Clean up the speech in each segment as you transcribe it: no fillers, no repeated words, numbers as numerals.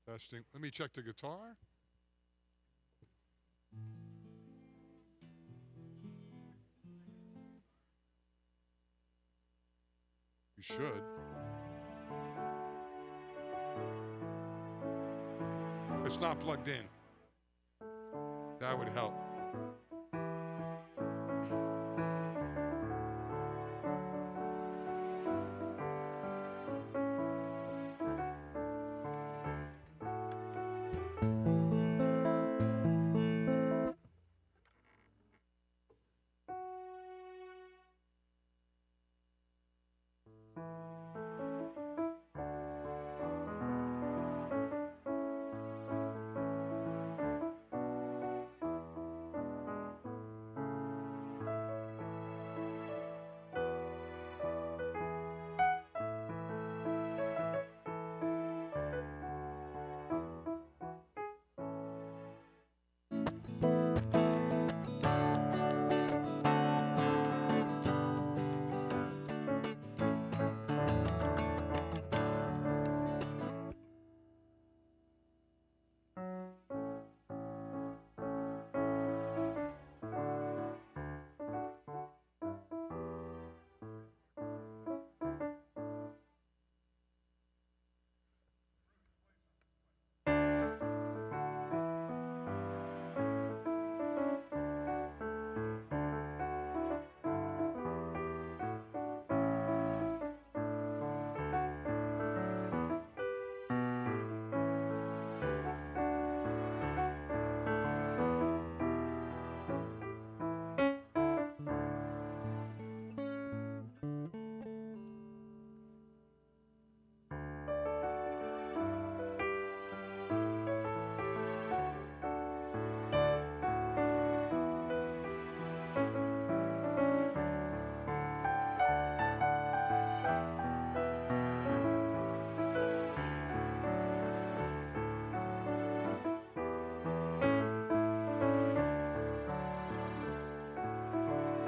Testing. Let me check the guitar. You should. It's not plugged in. That would help.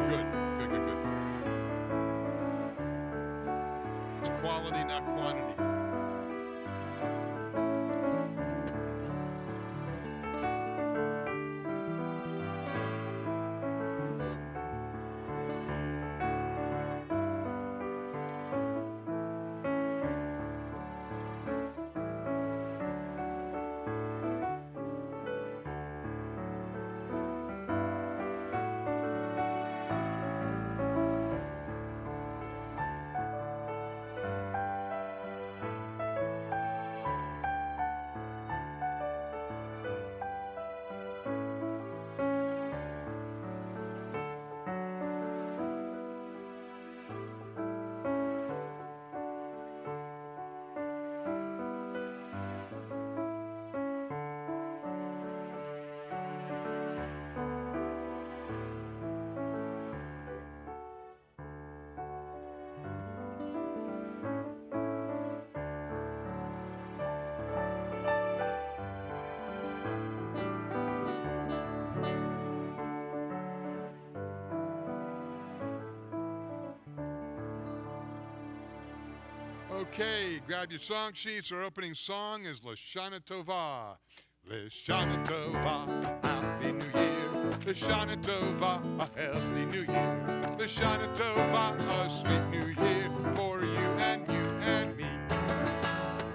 Good, good, good, good. It's quality, not quantity. Okay, grab your song sheets. Our opening song is Lashana Tova. Lashana Tova, Happy New Year. Lashana Tova, a healthy New Year. Lashana Tova, a sweet New Year for you and me.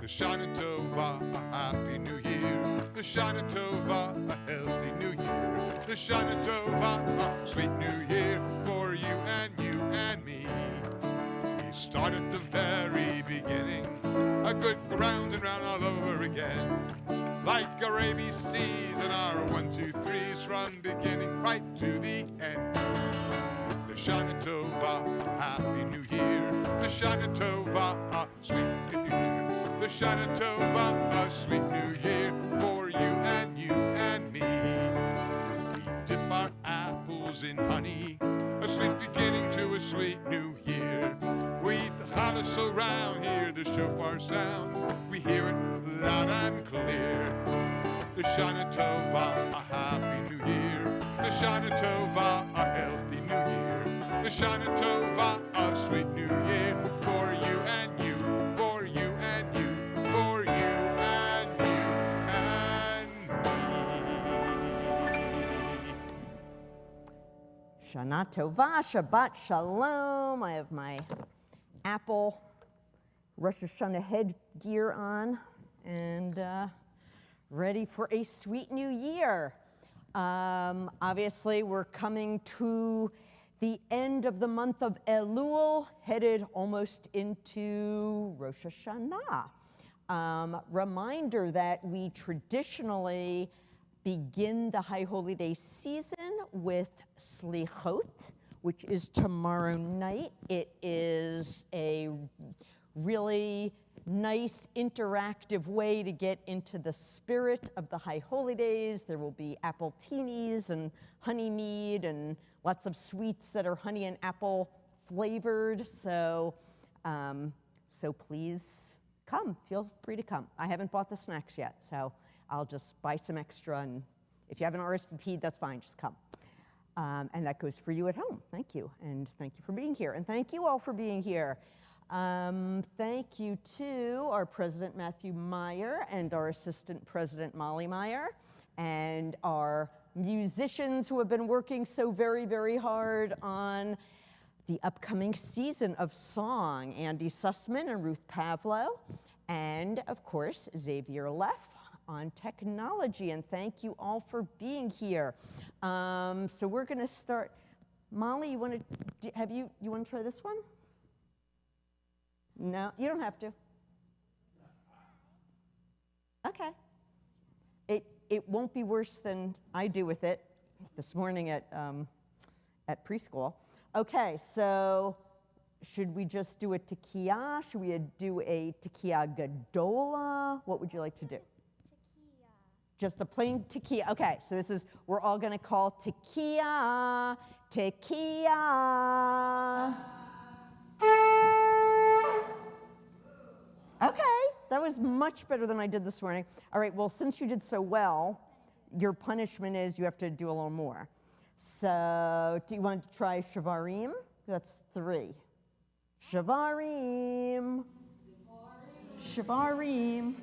Lashana Tova, a Happy New Year. Lashana Tova, a healthy New Year. Lashana Tova, a sweet New Year for you and me. Start at the very beginning, I could go round and round all over again, like our ABCs and our 1, 2, 3s from beginning right to the end. Lashana Tova, Happy New Year. Lashana Tova, a sweet New Year. Lashana Tova, a sweet New Year for you and me. We dip our apples in honey, a sweet beginning to a sweet New Year. We eat the challah around, hear the shofar sound. We hear it loud and clear. Shana Tova, a happy new year. Shana Tova, a healthy new year. Shana Tova, a sweet new year. For you and you, for you and you, for you and you and me. Shana Tova, Shabbat Shalom. I have my Apple Rosh Hashanah headgear on and ready for a sweet new year. Obviously, we're coming to the end of the month of Elul, headed almost into Rosh Hashanah. Reminder that we traditionally begin the High Holy Day season with Slichot, which is tomorrow night. It is a really nice interactive way to get into the spirit of the High Holy Days. There will be apple teenies and honey mead and lots of sweets that are honey and apple flavored. So please come, feel free to come. I haven't bought the snacks yet, so I'll just buy some extra, and if you haven't RSVP'd, that's fine, just come. And that goes for you at home. Thank you, and thank you for being here, and thank you all for being here. Thank you to our President Matthew Meyer and our Assistant President Molly Meyer and our musicians who have been working so very, very hard on the upcoming season of song, Andy Sussman and Ruth Pavlo, and of course, Xavier Leff on technology, and thank you all for being here. So we're gonna start. Molly, you want to try this one? No, you don't have to. Okay. It won't be worse than I do with it this morning at preschool. Okay, so should we just do a tekiah? Should we do a tekiah gadola? What would you like to do? Tekiah. Just a plain tekiah. Okay, so we're all going to call tekiah, tekiah. Okay, that was much better than I did this morning. All right, well, since you did so well, your punishment is you have to do a little more. So, do you want to try Shavarim? That's 3. Shavarim. Shavarim.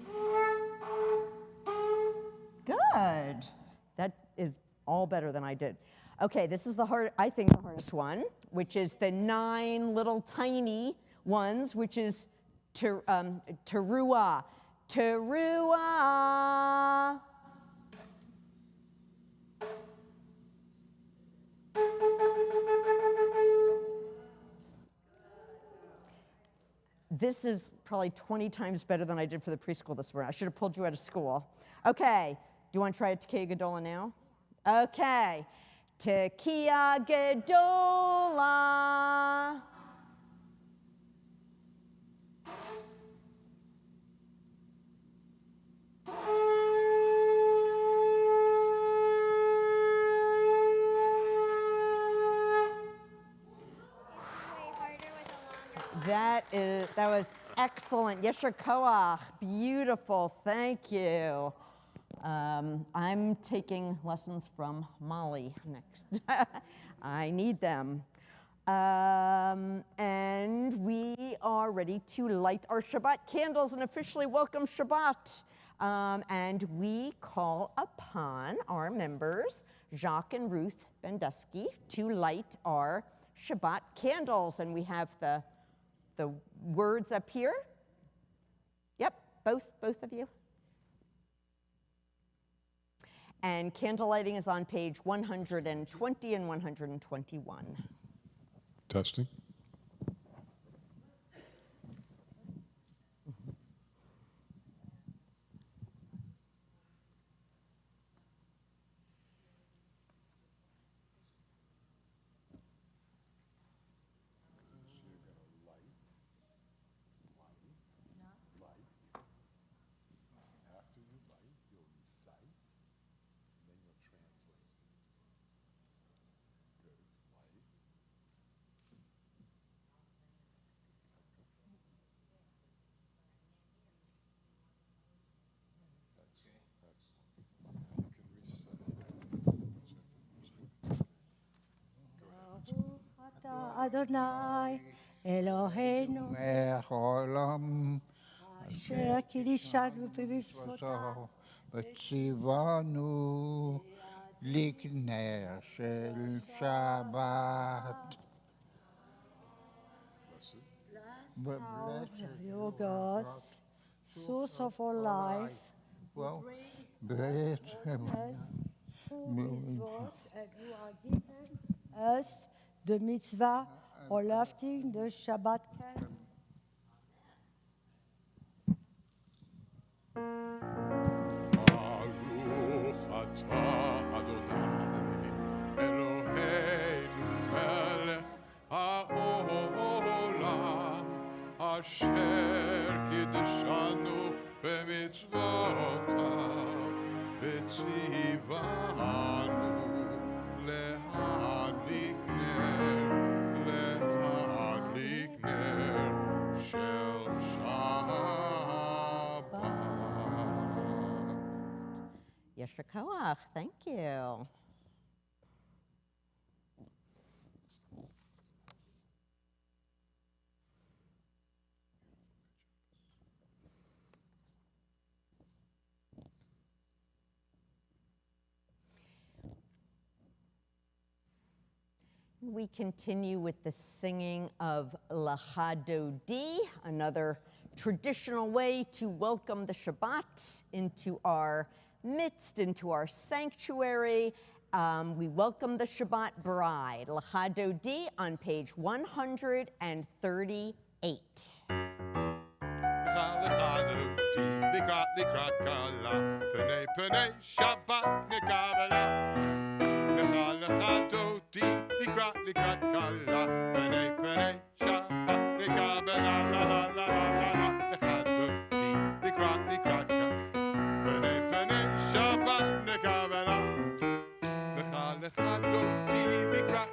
Good. That is all better than I did. Okay, this is the hardest one, which is the 9 little tiny ones, which is teruah. Teruah. This is probably 20 times better than I did for the preschool this morning. I should have pulled you out of school. Okay, do you want to try a tekiah gadola now? Okay, tekiah gadola. That was excellent. Yesher koach, beautiful, thank you. I'm taking lessons from Molly next. I need them. And we are ready to light our Shabbat candles and officially welcome Shabbat. And we call upon our members, Jacques and Ruth Bendusky, to light our Shabbat candles. And we have the words up here. Yep, both of you. And candle lighting is on page 120 and 121. Testing. Adonai Eloheinu מלך העולם אשר קידשנו במצוותיו וציוונו לקנר של שבת. Your God, source of all life, Well, bless him. us to mitzvot, and you are given us the mitzvah or lifting the Shabbat candle. Baruch atah Adonai Eloheinu melech haolam asher kiddushanu b'mitzvotav v'tzivanu להדליק נר של שבת. Yasher Koach, thank you. We continue with the singing of L'Chadodi, another traditional way to welcome the Shabbat into our midst, into our sanctuary. We welcome the Shabbat bride, L'Chadodi, on page 138. לקראת קלה, פני פני שבת נקבלה. לך דודי, לקראת קלה, פני פני שבת נקבלה, לה לה לה לה לה לה. לך דודי, לקראת קלה, פני פני שבת נקבלה. לך דודי, לקראת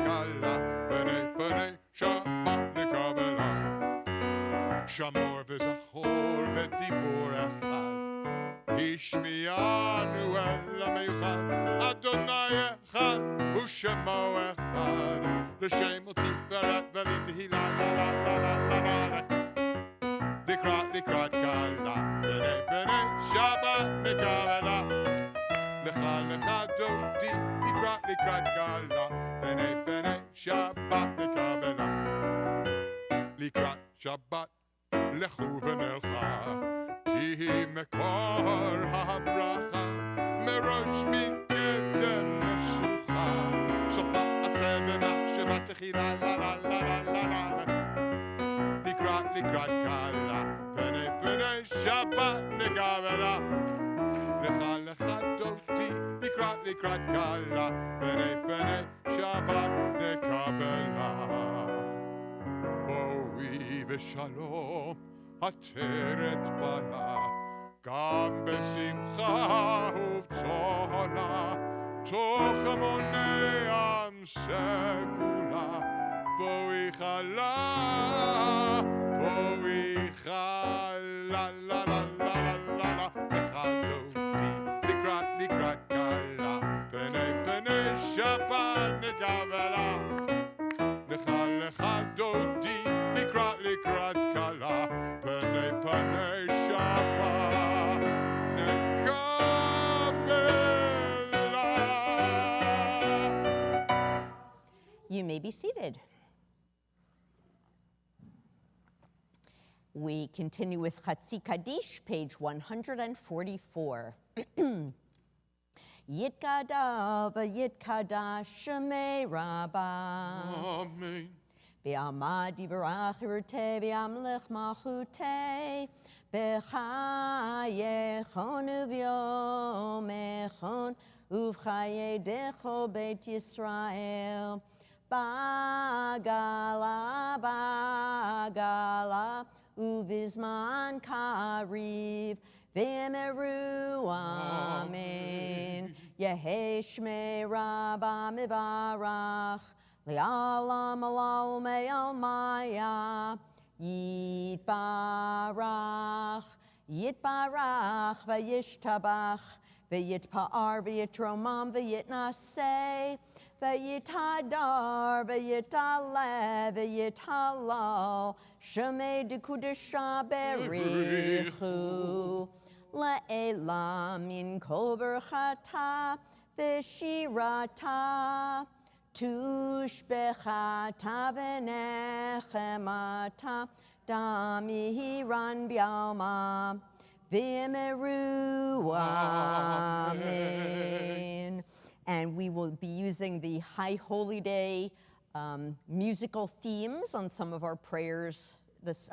קלה, פני פני שבת נקבלה. שמור וזכור בדיבור אחד, השמיענו אל המיוחד, אדוני אחד ושמו אחד, לשם ותפארת ולתהילה, לה לה לה לה לה לה. לקראת קלה, פני שבת נקבלה. לך דודי, לקראת קלה, פני שבת נקבלה. לקראת שבת לכו ונלכה, כי מקור הברכה מראש מקדם נשוכה. סוף מעשה במחשבה תחילה, לה לה לה לה לה לה. לקראת קלה, פני שבת נקבלה. לך דודי, לקראת קלה, פני שבת נקבלה. בואי ושלום עטרת בלה, גם בשמחה ובצהלה, תוך המוני עם סגולה. בואי חלה, לה לה לה לה לה לה. לך דודי, לקראת קלה, פני שבת נקבלה. לך דודי, לקראת קלה, פני שבת נקבלה. You may be seated. We continue with Chatzi Kaddish, page 144. Yitkada v'yitkadash shemei Rabbah. Amen. V'amad yivarach hirutei v'yamlech malchutei b'chayechon uv'yomechon uv'chayedecho beit Yisrael bagala uvizman kariv v'emeru amen. Yehei shmei Rabbah mivarach li'alam alal me'al maya yitbarach v'yishtabach v'yitpa'ar v'yitromam v'yitnaseh v'yitadar, v'yitale, v'yitalal, shemei dekudesha berichu, le'elam min kol berchata, v'shirata, tushbechata v'nechemata, damihiran bialma, v'yemeru, amen. And we will be using the High Holy Day musical themes on some of our prayers this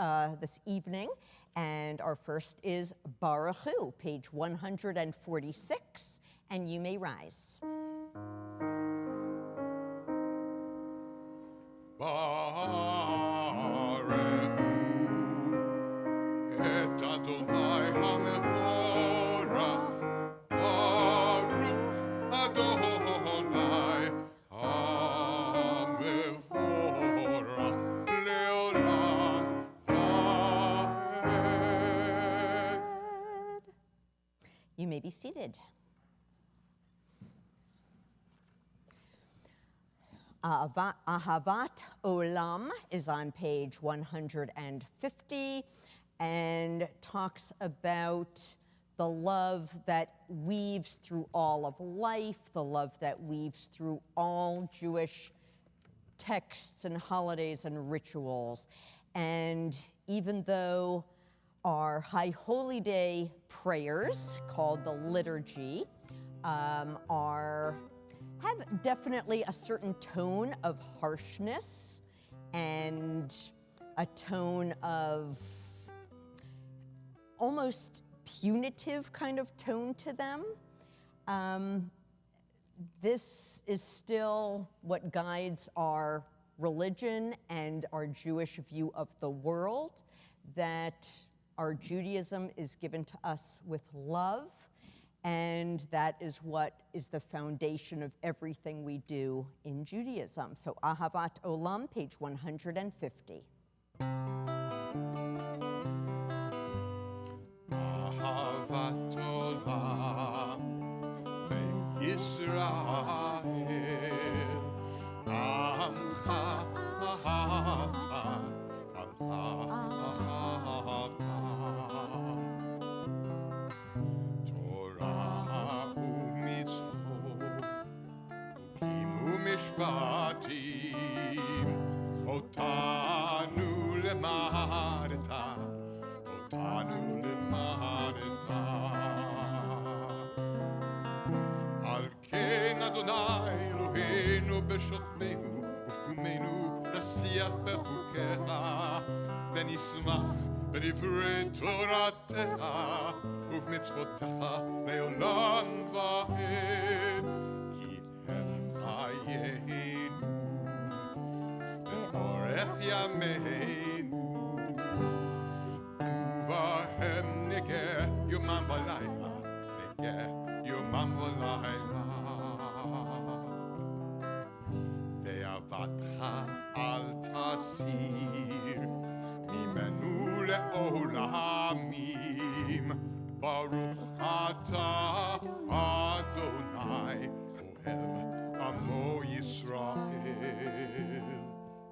evening. And our first is Baruch Hu, page 146, and you may rise. Baruch et Adonai HaMevorach, Baruch Adonai HaMevorach, Leolam Vaed. You may be seated. Ahavat Olam is on page 150 and talks about the love that weaves through all of life, the love that weaves through all Jewish texts and holidays and rituals. And even though our High Holy Day prayers, called the liturgy, have definitely a certain tone of harshness and a tone of almost punitive kind of tone to them. This is still what guides our religion and our Jewish view of the world, that our Judaism is given to us with love, and that is what is the foundation of everything we do in Judaism. So Ahavat Olam, page 150. Ahavat Olam, Beit Yisrael, Amcha ahavta, Amcha ahavta. Torah u'mitzvot, ukim u'mishpatim, otanu lemadta, otanu lemadta. Al ken Adonai Eloheinu b'shokmeinu ובקומנו נשיח בחוקיך ונשמח בדברי תורתך ובמצוותיך לעולם ועד כי הם חיינו לאורך ימינו ובהם נגה יומם ולילה נגה יומם ולילה ואהבתך אל תסיר ממנו לעולמים ברוך אתה אדוני אוהב עמו ישראל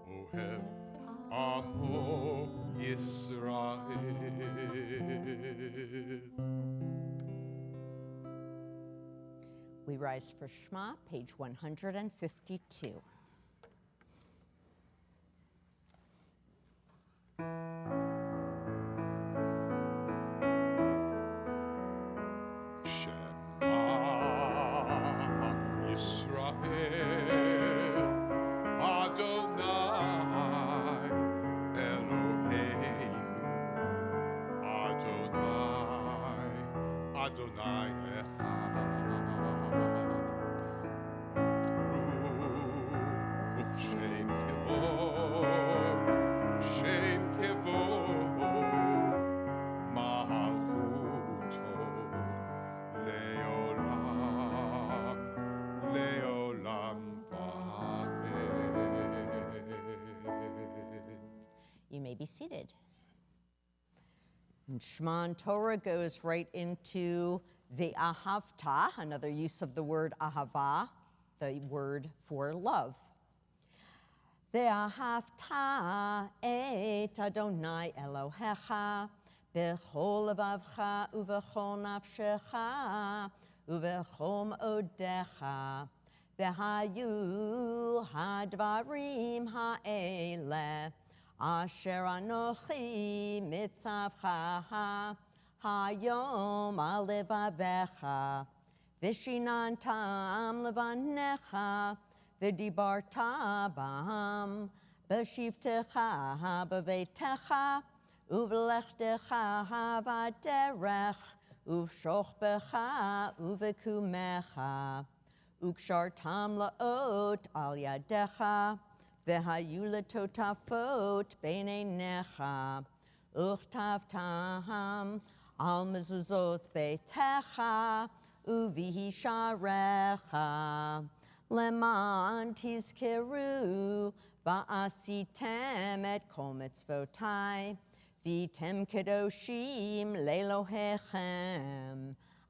אוהב עמו ישראל. We rise for Shema, page 152. You may be seated. And Shema Torah goes right into Ve'ahavta, another use of the word ahava, the word for love. Ve'ahavta et Adonai Elohecha b'chol levavcha uv'chol nafshecha uv'chol odecha v'hayu hadvarim ha'eleh asher anochi mitzavcha hayom al levavecha v'shinantam levanecha v'dibarta b'ham b'shivtecha b'veitecha uv'lechtecha v'aderech uv'shochbecha uv'kumecha ukshartam la'ot al yadecha v'hayu letotafot b'neinecha uchtavtam al mezuzot beitecha uvihisharecha leman tizkeru va'asitem et kol mitzvotai v'tem kedoshim lelohechem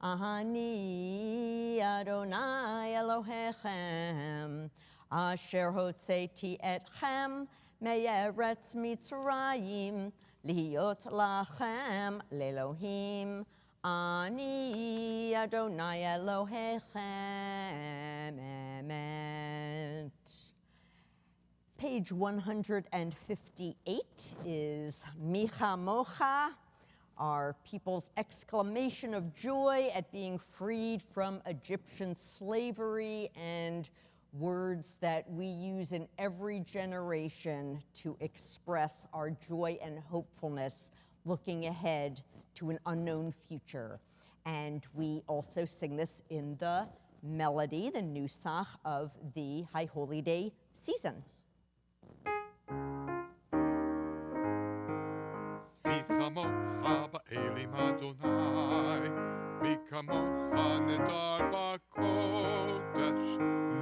Ahani Adonai Elohechem asher hotzeti etchem me'eretz Mitzrayim liot lachem lelohim Ani Adonai Elohechem. Amen. Page 158 is Micha Mocha, our people's exclamation of joy at being freed from Egyptian slavery, and words that we use in every generation to express our joy and hopefulness looking ahead to an unknown future. And we also sing this in the melody, the nusach of the High Holy Day season. מי כמוך באלים אדוני, מי כמוך נדר בקודש,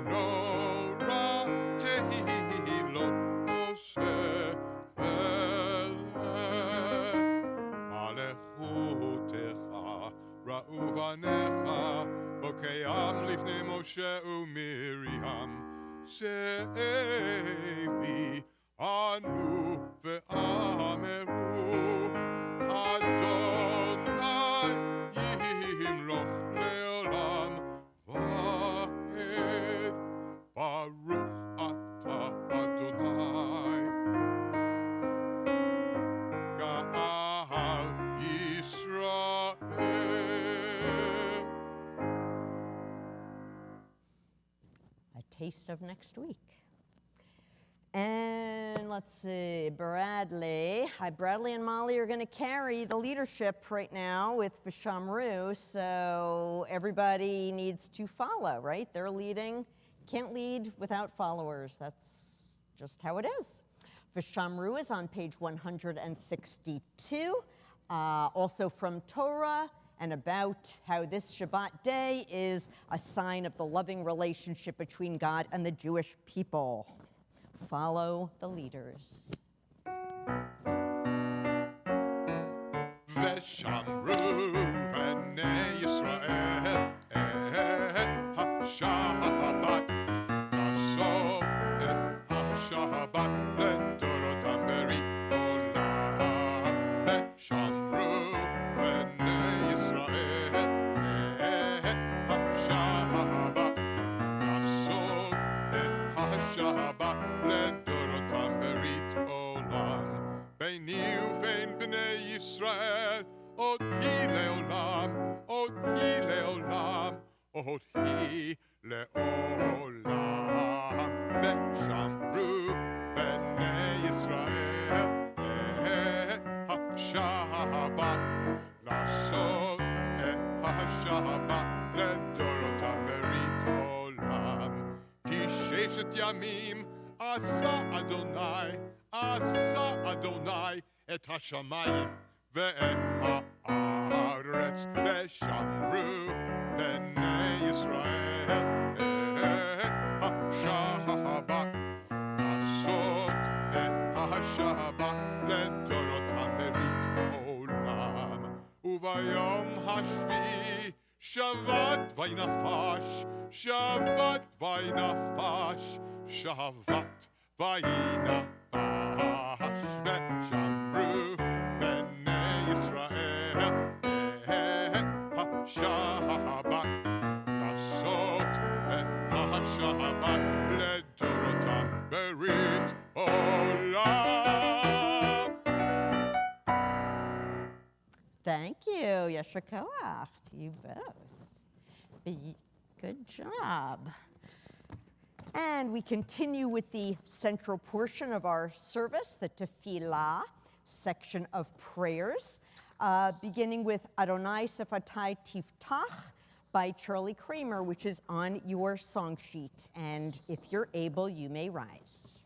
נורא תהילות עושה פלא. מלכותך ראו בניך, בוקעם לפני משה ומרים, שאבי ענו ואמרו, אדוני ימלוך לעולם ועד, ברוך אתה אדוני גאל ישראל. A taste of next week. And let's see, Bradley. Hi, Bradley and Molly are going to carry the leadership right now with Vishamru, so everybody needs to follow, right? They're leading. Can't lead without followers. That's just how it is. Vishamru is on page 162, also from Torah, and about how this Shabbat day is a sign of the loving relationship between God and the Jewish people. Follow the leaders. ושמרו בני ישראל את השבת, לעשות את השבת לדורותם ברית עולם. ושמרו בני ישראל את השבת, לעשות את השבת לדורותם ברית עולם. ביני ובין בני ישראל עוד היא לעולם, עוד היא לעולם, עוד היא לעולם. ושמרו בני ישראל את השבת, לעשות את השבת לדורותם ברית עולם. כי ששת ימים עשה אדוני את השמיים ואת הארץ, ושמרו בני ישראל את השבת, לעשות את השבת לדורותם ברית עולם. וביום השביעי Shabbat vaynafash, Shabbat vaynafash, Shabbat vaynafash. Veshamru b'nei Yisrael, Shabbat lasot et ha-Shabbat ledorotam berit olam. Thank you. Yasher koach to you both. Good job. And we continue with the central portion of our service, the tefillah section of prayers, beginning with Adonai Sefatai Tiftach by Charlie Kramer, which is on your song sheet. And if you're able, you may rise.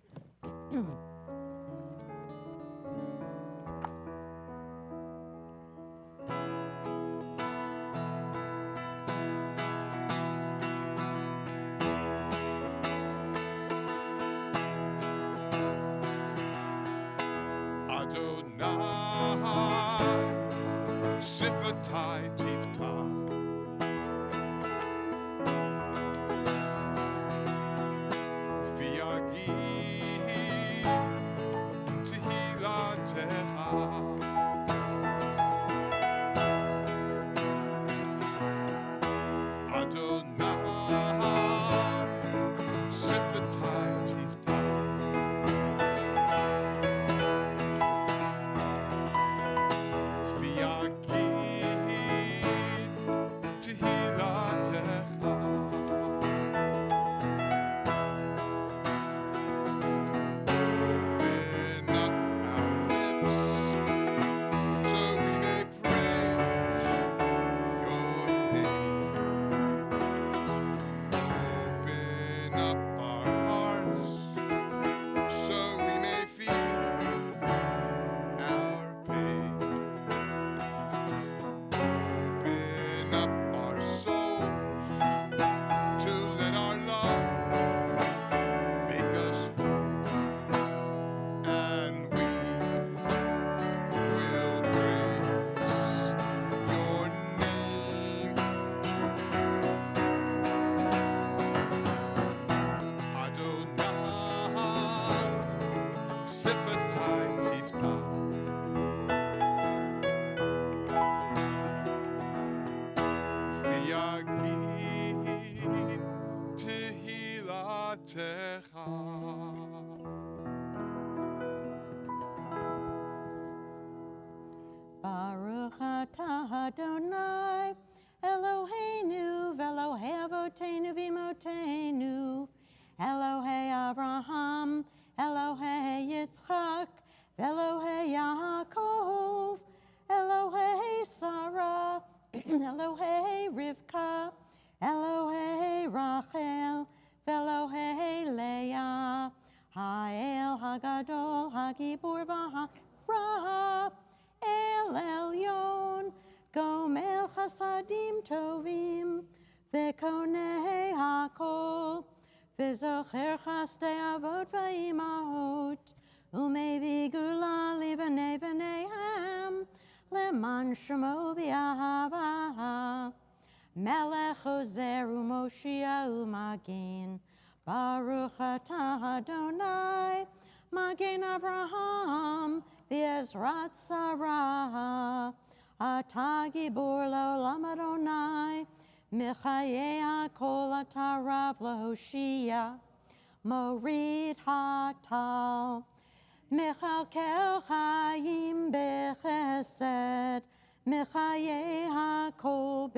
Sifatai Tiftach. V'yagi tehilatecha. Adonai Sifatai Tiftach. Baruch atah Adonai, Eloheinu v'Elohei avotenu v'imotenu, Elohei Abraham, Elohei Yitzchak, Elohei Yaakov, Elohei Sarah, Elohei Rivka, Elohei Rachel, Elohei Leah, Ha'el Hagadol, Hagibur v'Hara, El Elyon, Gomel Chasadim Tovim, V'konei Hakol, V'zocher Chasdei Avot V'imahot, Umevi Gula Livanei V'neihem, Leman Shemo V'Ahava, Melech Ozer U'Moshia U'Magin, Baruch atah Adonai, Magen Avraham, V'Ezrat Sarah, Atah Gibor L'Olam Adonai, Mechayei HaKol Atah Rav L'Hoshia, Morid Hatal, Mechalkel Chayim Bechesed, Mechayei HaKol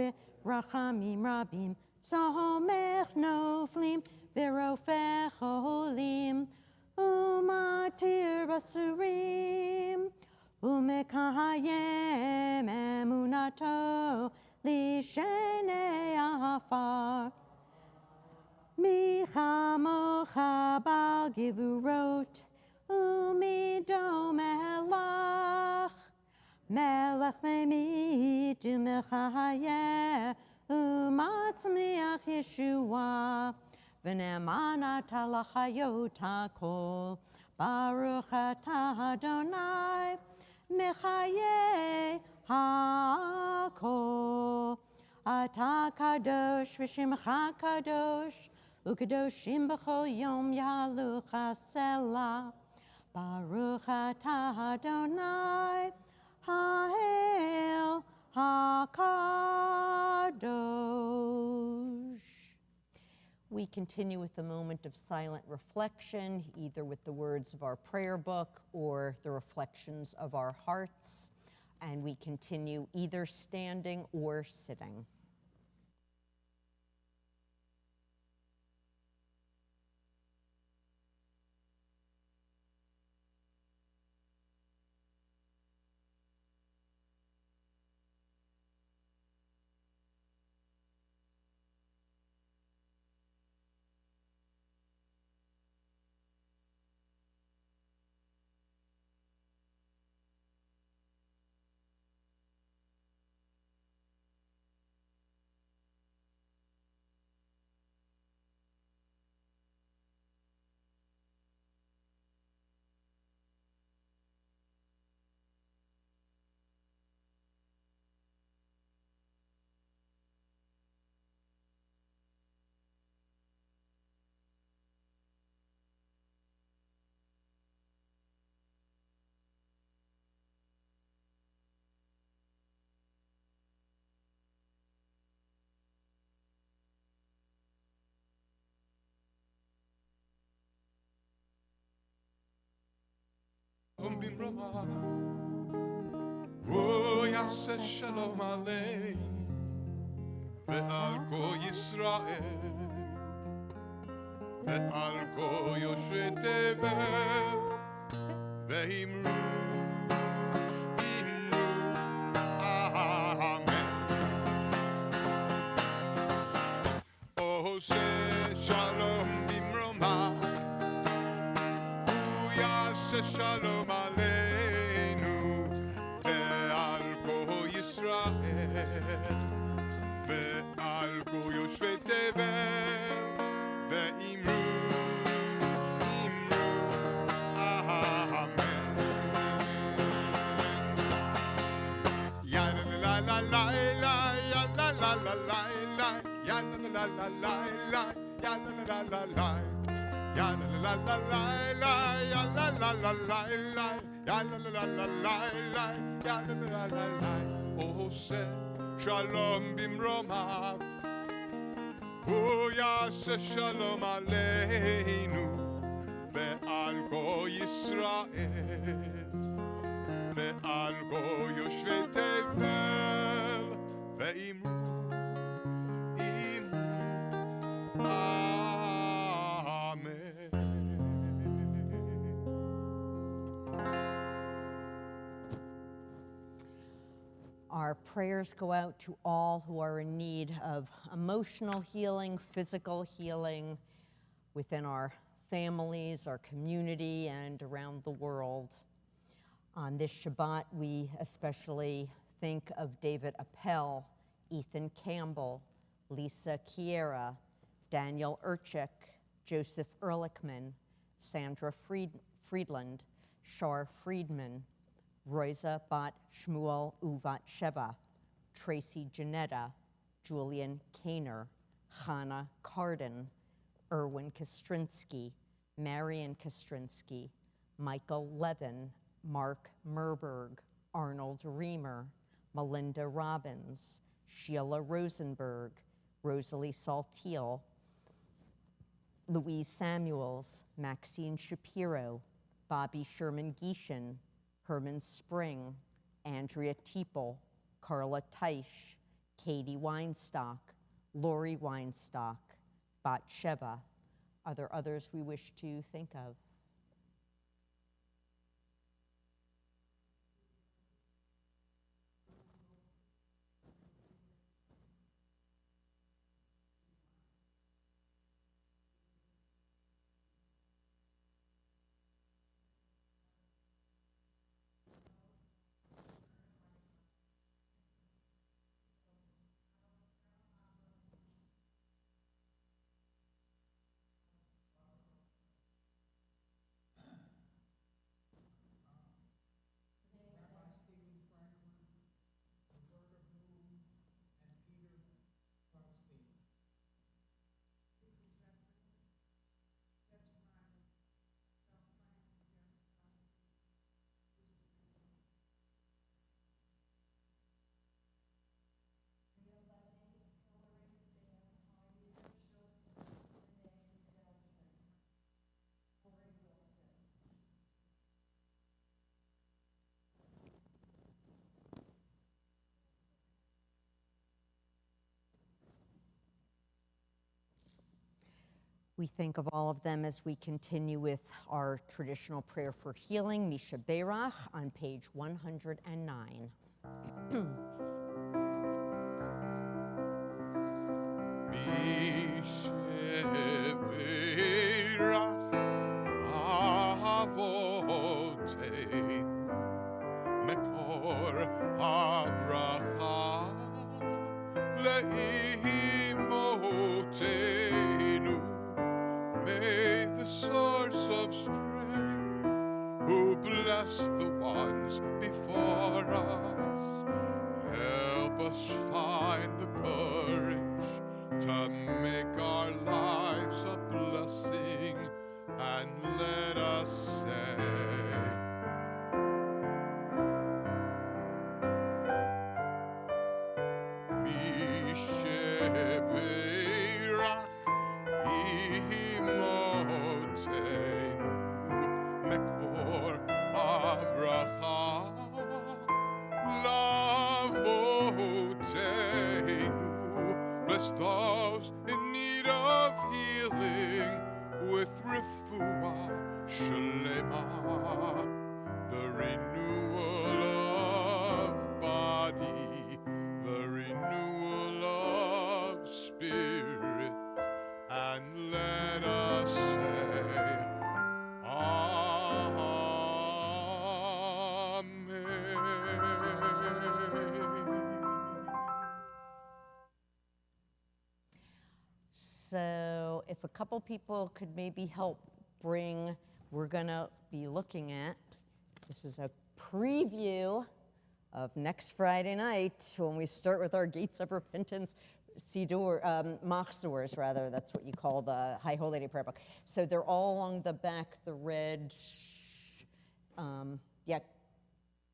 B'Rachamim Rabim, Zomech Noflim, V'Rofech Olim, Umatir Basurim, Umekayem Emunato, Lishenei Afar, Michamocha Bal Givurot, Umidom Melach, Melech Memit Umechayeh, Umatzmiach Yeshua, V'ne'emana talachayot hakol, Baruch atah Adonai, Mechayeh hakol. אתה קדוש ושמך קדוש, וקדושים בכל יום יהלוך סלה. ברוך אתה אדוני, האל HaKadosh. We continue with a moment of silent reflection, either with the words of our prayer book or the reflections of our hearts, and we continue either standing or sitting. במרומה, הוא יעשה שלום עלינו ועל כל ישראל ועל כל יושבי תבל ואמרו אמן. עושה שלום במרומה, הוא יעשה שלום עלינו ועל כל ישראל ועל כל יושבי תבל ואמרו אמן. יא לה לה לה לה יא לה לה לה לה יא לה לה לה לה יא לה לה לה לה ya la la la la la ya la la la la la ya la la la la la ya la la la la עושה שלום במרומיו הוא יעשה שלום עלינו ועל כל ישראל ועל כל יושבי תבל ואמרו Our prayers go out to all who are in need of emotional healing, physical healing within our families, our community, and around the world. On this Shabbat, we especially think of David Appel, Ethan Campbell, Lisa Kiera, Daniel Urchik, Joseph Ehrlichman, Sandra Friedland, Shar Friedman, Roisa Bat Shmuel Uvat Sheva, Tracy Janetta, Julian Kaner, Hannah Carden, Erwin Kostrinsky, Marion Kostrinsky, Michael Levin, Mark Merberg, Arnold Reamer, Melinda Robbins, Sheila Rosenberg, Rosalie Saltiel, Louise Samuels, Maxine Shapiro, Bobby Sherman-Geishan, Herman Spring, Andrea Teeple, Carla Teisch, Katie Weinstock, Lori Weinstock, Batsheva. Are there others we wish to think of? We think of all of them as we continue with our traditional prayer for healing, Misha Berach, on page 109. Misheberach avoteinu mekor habracha leimotenu. May the source of strength, who bless the ones before us, help us find the courage to make our lives a blessing, and let us say, Misheberach imotenu mekor habracha lavotenu. Bless those in need of healing with refuah shlema, the renewal of body, the renewal of spirit, and let us say, So if a couple people could maybe help bring, we're going to be looking at, this is a preview of next Friday night when we start with our Gates of Repentance Siddur, Machzors rather, that's what you call the High Holy Day prayer book. So they're all along the back, the red, yeah,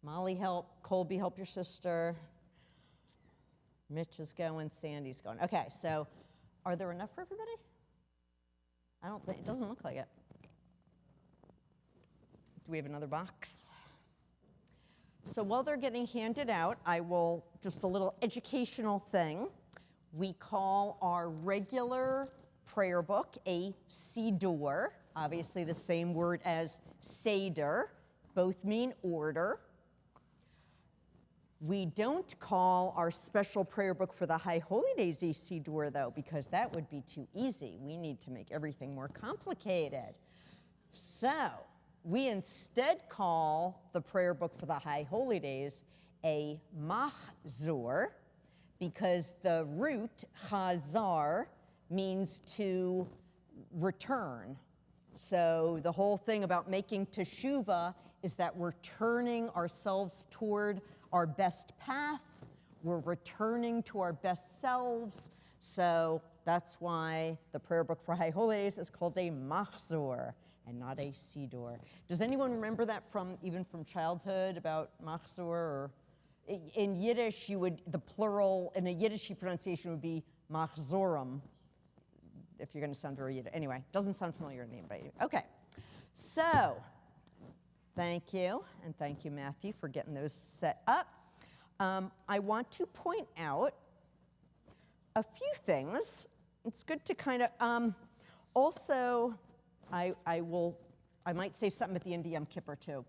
Molly help, Colby help your sister, Mitch is going, Sandy's going. Okay, so are there enough for everybody? I don't think, it doesn't look like it. Do we have another box? So while they're getting handed out, I will, just a little educational thing. We call our regular prayer book a Siddur, obviously the same word as Seder, both mean order. We don't call our special prayer book for the High Holy Days a Siddur, though, because that would be too easy. We need to make everything more complicated. So we instead call the prayer book for the High Holy Days a Machzor, because the root, chazar, means to return. So the whole thing about making teshuvah is that we're turning ourselves toward our best path, we're returning to our best selves, so that's why the prayer book for High Holy Days is called a Machzor and not a Siddur. Does anyone remember that even from childhood about Machzor? Or in Yiddish, the plural in a Yiddish pronunciation would be Machzorim, if you're going to sound very Yiddish. Anyway, doesn't sound familiar to anybody. Okay, so thank you, and thank you, Matthew, for getting those set up. I want to point out a few things. It's good to kind of, also, I might say something at the end of Yom Kippur, too.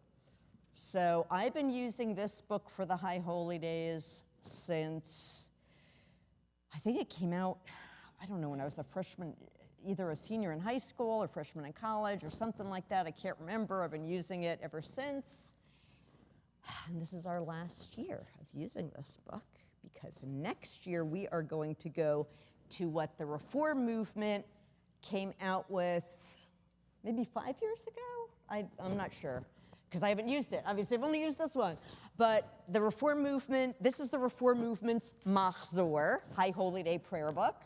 So I've been using this book for the High Holy Days since, I think it came out, I don't know, when I was a freshman, either a senior in high school or freshman in college or something like that. I can't remember. I've been using it ever since. And this is our last year of using this book, because next year we are going to go to what the Reform movement came out with maybe 5 years ago? I'm not sure, because I haven't used it. Obviously, I've only used this one. But the Reform movement, this is the Reform movement's Machzor, High Holy Day prayer book.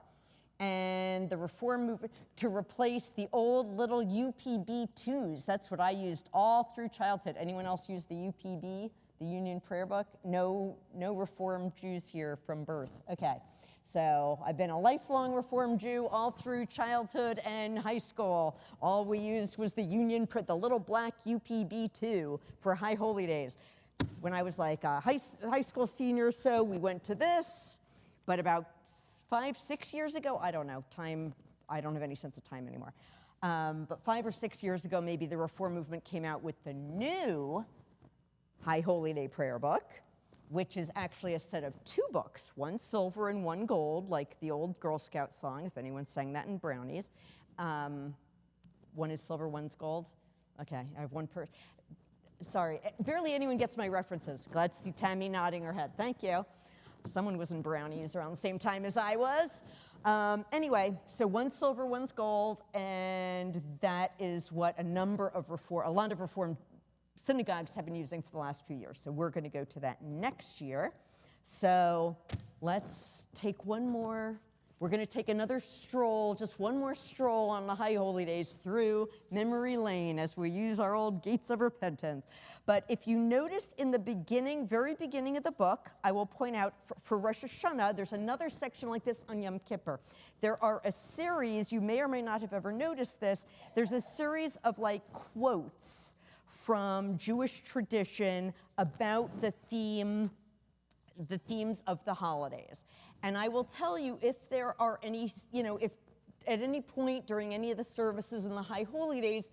And the Reform movement, to replace the old little UPB-2s. That's what I used all through childhood. Anyone else use the UPB, the Union Prayer Book? No Reform Jews here from birth. Okay, so I've been a lifelong Reform Jew all through childhood and high school. All we used was the the little black UPB-2 for High Holy Days. When I was like a high school senior or so, we went to this, but about 5, 6 years ago, I don't know, time, I don't have any sense of time anymore. But 5 or 6 years ago, maybe the Reform movement came out with the new High Holy Day prayer book, which is actually a set of 2 books, one silver and one gold, like the old Girl Scout song, if anyone sang that in Brownies. One is silver, one's gold. Okay, I have one per. Sorry, barely anyone gets my references. Glad to see Tammy nodding her head. Thank you. Someone was in Brownies around the same time as I was. Anyway, so one's silver, one's gold, and that is what a lot of Reformed synagogues have been using for the last few years. So we're going to go to that next year. So let's take one more. We're going to take another stroll, just one more stroll on the High Holy Days through memory lane as we use our old gates of repentance. But if you notice in the beginning, very beginning of the book, I will point out for Rosh Hashanah, there's another section like this on Yom Kippur. There are a series, you may or may not have ever noticed this, there's a series of like quotes from Jewish tradition about the themes of the holidays. And I will tell you, if there are any, if at any point during any of the services in the High Holy Days,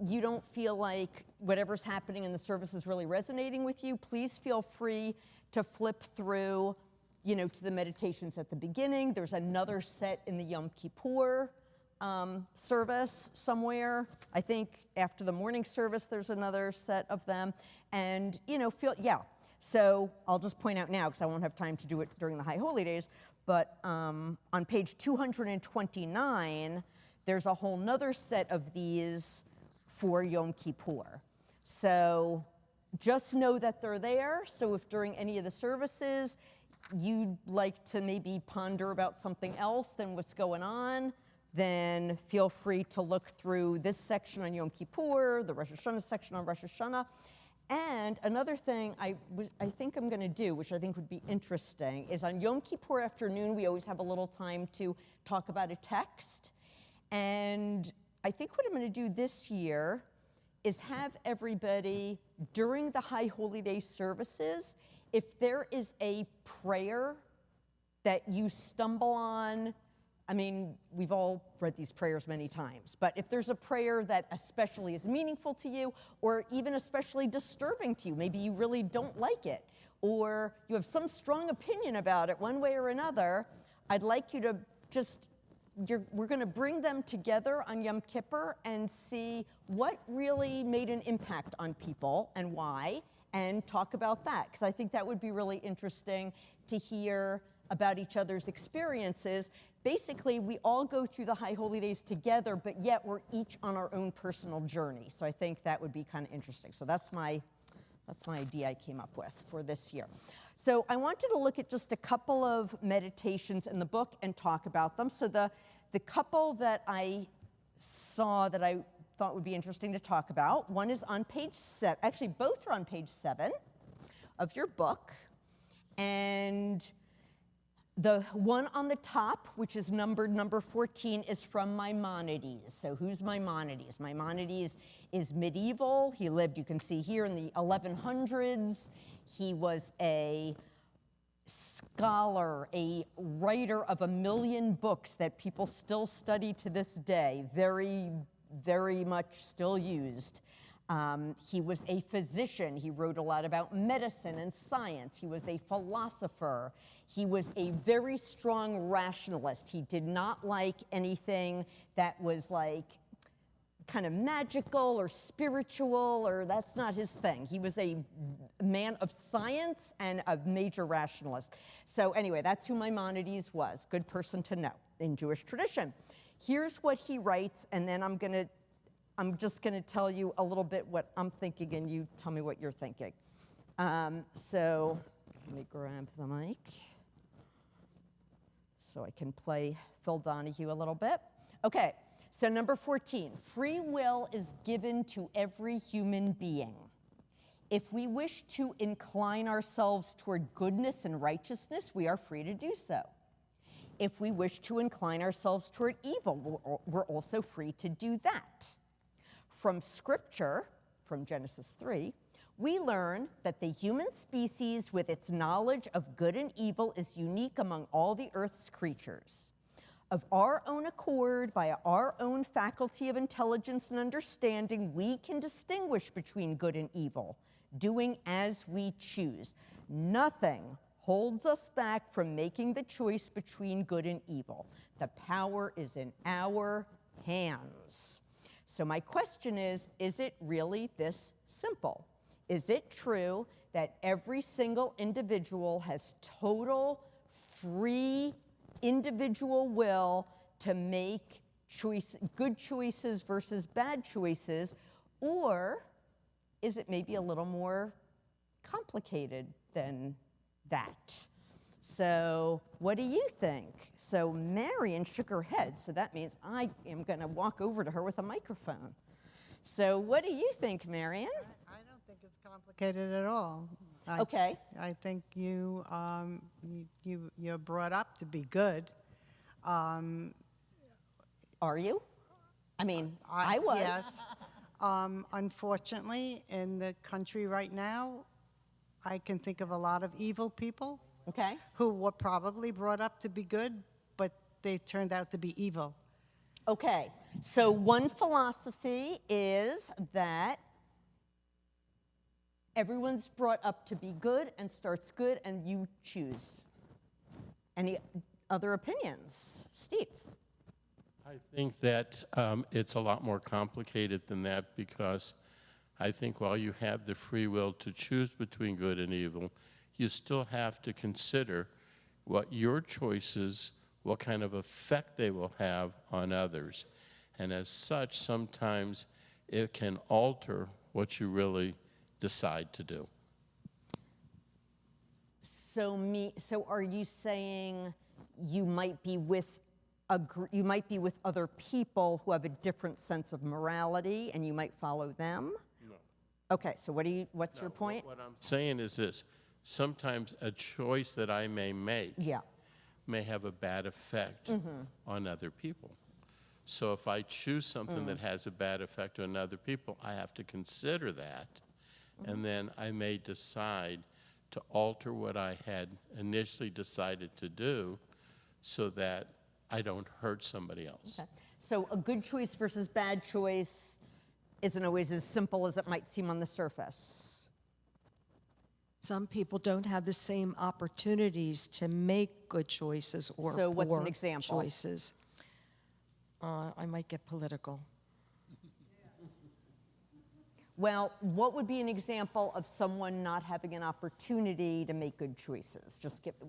you don't feel like whatever's happening in the service is really resonating with you, please feel free to flip through, to the meditations at the beginning. There's another set in the Yom Kippur service somewhere. I think after the morning service, there's another set of them. And, So I'll just point out now, because I won't have time to do it during the High Holy Days, but on page 229, there's a whole nother set of these for Yom Kippur. So just know that they're there. So if during any of the services you'd like to maybe ponder about something else than what's going on, then feel free to look through this section on Yom Kippur, the Rosh Hashanah section on Rosh Hashanah. And another thing I think I'm going to do, which I think would be interesting, is on Yom Kippur afternoon, we always have a little time to talk about a text. And I think what I'm going to do this year is have everybody, during the High Holy Day services, if there is a prayer that you stumble on, I mean, we've all read these prayers many times, but if there's a prayer that especially is meaningful to you, or even especially disturbing to you, maybe you really don't like it, or you have some strong opinion about it one way or another, I'd like you to just, we're going to bring them together on Yom Kippur and see what really made an impact on people and why, and talk about that, because I think that would be really interesting to hear about each other's experiences. Basically, we all go through the High Holy Days together, but yet we're each on our own personal journey. So I think that would be kind of interesting. So that's my idea I came up with for this year. So I wanted to look at just a couple of meditations in the book and talk about them. So the couple that I saw that I thought would be interesting to talk about, one is on page 7. Actually, both are on page 7 of your book. And the one on the top, which is numbered number 14, is from Maimonides. So who's Maimonides? Maimonides is medieval. He lived, you can see here, in the 1100s. He was a scholar, a writer of 1 million books that people still study to this day, very, very much still used. He was a physician. He wrote a lot about medicine and science. He was a philosopher. He was a very strong rationalist. He did not like anything that was like kind of magical or spiritual, or that's not his thing. He was a man of science and a major rationalist. So anyway, that's who Maimonides was. Good person to know in Jewish tradition. Here's what he writes, and then I'm just going to tell you a little bit what I'm thinking, and you tell me what you're thinking. So let me grab the mic so I can play Phil Donahue a little bit. Okay, so number 14, free will is given to every human being. If we wish to incline ourselves toward goodness and righteousness, we are free to do so. If we wish to incline ourselves toward evil, we're also free to do that. From Scripture, from Genesis 3, we learn that the human species, with its knowledge of good and evil, is unique among all the earth's creatures. Of our own accord, by our own faculty of intelligence and understanding, we can distinguish between good and evil, doing as we choose. Nothing holds us back from making the choice between good and evil. The power is in our hands. So my question is it really this simple? Is it true that every single individual has total, free, individual will to make good choices versus bad choices? Or is it maybe a little more complicated than that? So what do you think? So Marion shook her head, so that means I am going to walk over to her with a microphone. So what do you think, Marion? I don't think it's complicated at all. Okay. I think you're brought up to be good. Are you? I mean, I was. Yes. Unfortunately, in the country right now, I can think of a lot of evil people Okay. who were probably brought up to be good, but they turned out to be evil. Okay. So one philosophy is that everyone's brought up to be good and starts good, and you choose. Any other opinions? Steve? I think that it's a lot more complicated than that, because I think while you have the free will to choose between good and evil, you still have to consider what your choices, what kind of effect they will have on others. And as such, sometimes it can alter what you really decide to do. So are you saying you might be with other people who have a different sense of morality, and you might follow them? No. Okay, so what's your point? What I'm saying is this: sometimes a choice that I may make may have a bad effect on other people. So if I choose something that has a bad effect on other people, I have to consider that, and then I may decide to alter what I had initially decided to do so that I don't hurt somebody else. Okay. So a good choice versus bad choice isn't always as simple as it might seem on the surface. Some people don't have the same opportunities to make good choices or So what's an poor example? choices. I might get political. Well, what would be an example of someone not having an opportunity to make good choices?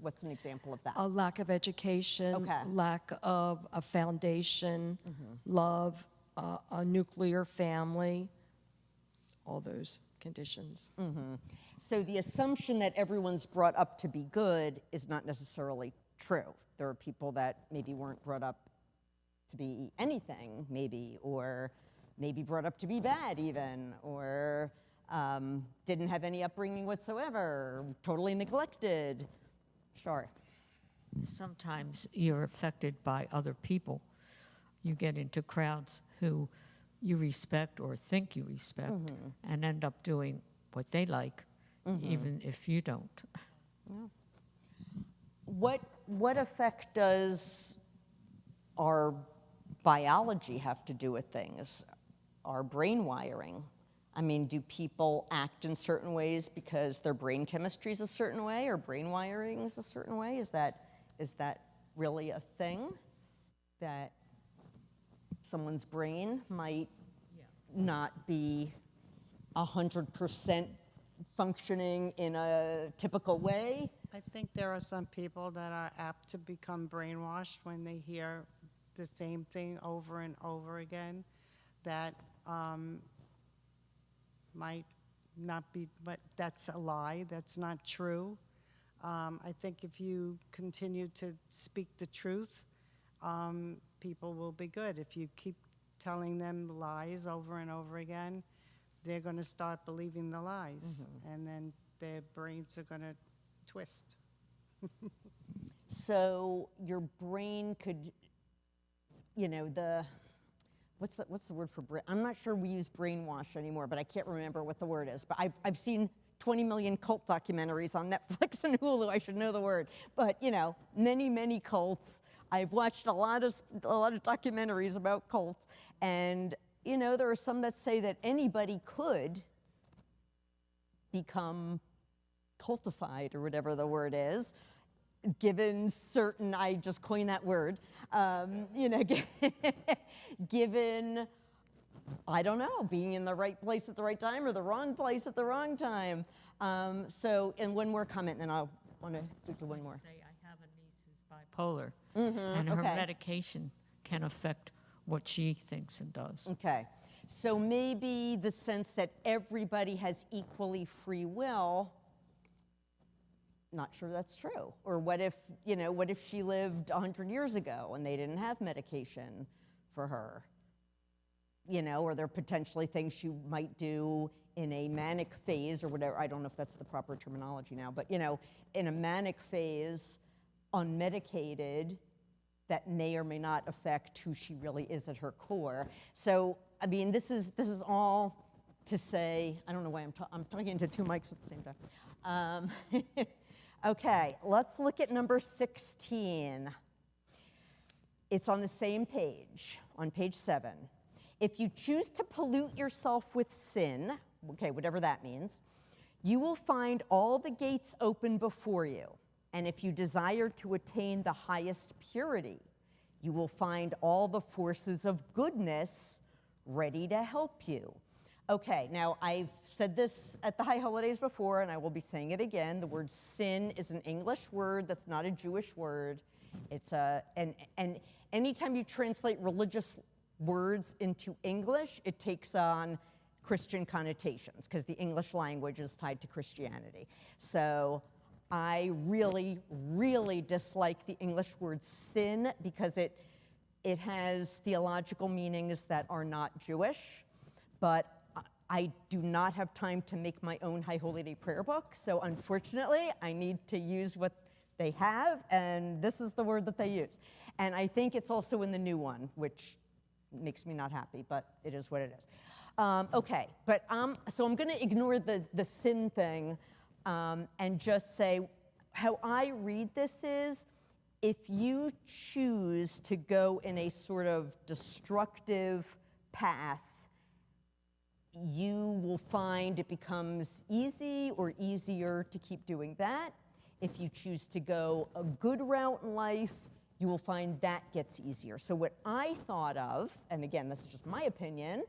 What's an example of that? A lack of education, Okay. lack of a foundation, love, a nuclear family, all those conditions. So the assumption that everyone's brought up to be good is not necessarily true. There are people that maybe weren't brought up to be anything, maybe, or maybe brought up to be bad even, or didn't have any upbringing whatsoever, totally neglected. Sure. Sometimes you're affected by other people. You get into crowds who you respect or think you respect and end up doing what they like, even if you don't. What effect does our biology have to do with things? Our brain wiring? I mean, do people act in certain ways because their brain chemistry is a certain way, or brain wiring is a certain way? Is that really a thing? That someone's brain might not be 100% functioning in a typical way? I think there are some people that are apt to become brainwashed when they hear the same thing over and over again, that might not be, but that's a lie, that's not true. I think if you continue to speak the truth, people will be good. If you keep telling them lies over and over again, they're going to start believing the lies, and then their brains are going to twist. So your brain could, what's the word for brain? I'm not sure we use brainwash anymore, but I can't remember what the word is. But I've seen 20 million cult documentaries on Netflix and Hulu. I should know the word. But, many, many cults. I've watched a lot of documentaries about cults, and you know, there are some that say that anybody could become cultified, or whatever the word is, given certain, I just coined that word, you know, given, I don't know, being in the right place at the right time or the wrong place at the wrong time. And one more comment, and I'll want to do one more. Say, I have a niece who's bipolar, and her medication can affect what she thinks and does. Okay, so maybe the sense that everybody has equally free will, not sure that's true. Or what if, you know, what if she lived 100 years ago and they didn't have medication for her? You know, or there are potentially things she might do in a manic phase or whatever. I don't know if that's the proper terminology now, but you know, in a manic phase, unmedicated, that may or may not affect who she really is at her core. So, I mean, this is all to say, I don't know why I'm talking into two mics at the same time. Okay, let's look at number 16. It's on the same page, on page 7. If you choose to pollute yourself with sin, okay, whatever that means, you will find all the gates open before you. And if you desire to attain the highest purity, you will find all the forces of goodness ready to help you. Okay, now I've said this at the High Holidays before, and I will be saying it again. The word sin is an English word that's not a Jewish word. It's and anytime you translate religious words into English, it takes on Christian connotations because the English language is tied to Christianity. So I really, really dislike the English word sin because it has theological meanings that are not Jewish, but I do not have time to make my own High Holy Day prayer book, so unfortunately, I need to use what they have, and this is the word that they use. And I think it's also in the new one, which makes me not happy, but it is what it is. Okay, but so I'm going to ignore the sin thing and just say how I read this is, if you choose to go in a sort of destructive path, you will find it becomes easy or easier to keep doing that. If you choose to go a good route in life, you will find that gets easier. So what I thought of, and again, this is just my opinion,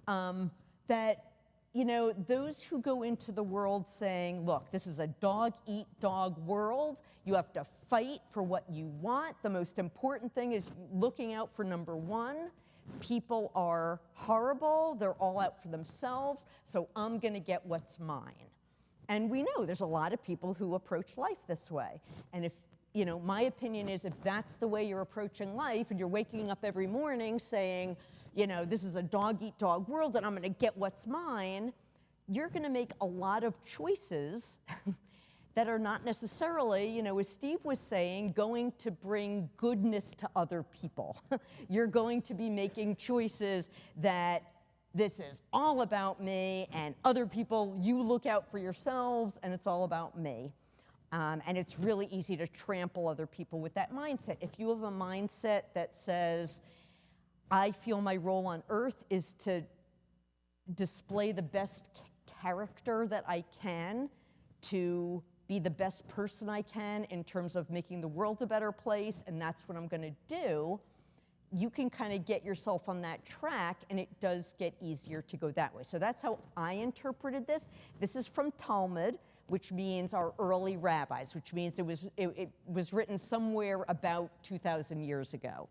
that, you know, those who go into the world saying, look, this is a dog-eat-dog world, you have to fight for what you want. The most important thing is looking out for number one. People are horrible, they're all out for themselves, so I'm gonna get what's mine. And we know there's a lot of people who approach life this way. And if, you know, my opinion is if that's the way you're approaching life and you're waking up every morning saying, you know, this is a dog-eat-dog world and I'm gonna get what's mine, you're gonna make a lot of choices that are not necessarily, you know, as Steve was saying, going to bring goodness to other people. You're going to be making choices that this is all about me and other people, you look out for yourselves and it's all about me. And it's really easy to trample other people with that mindset. If you have a mindset that says, I feel my role on earth is to display the best character that I can, to be the best person I can in terms of making the world a better place, and that's what I'm gonna do, you can kind of get yourself on that track, and it does get easier to go that way. So that's how I interpreted this. This is from Talmud, which means our early rabbis, which means it was written somewhere about 2,000 years ago.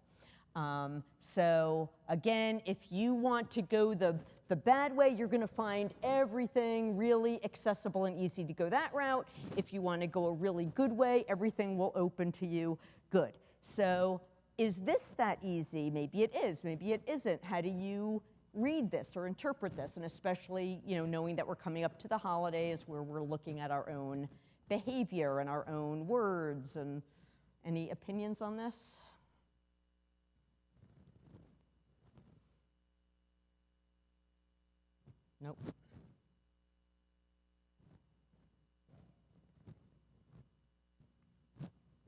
So again, if you want to go the bad way, you're going to find everything really accessible and easy to go that route. If you want to go a really good way, everything will open to you good. So is this that easy? Maybe it is, maybe it isn't. How do you read this or interpret this? And especially, you know, knowing that we're coming up to the holidays where we're looking at our own behavior and our own words. And any opinions on this? Nope.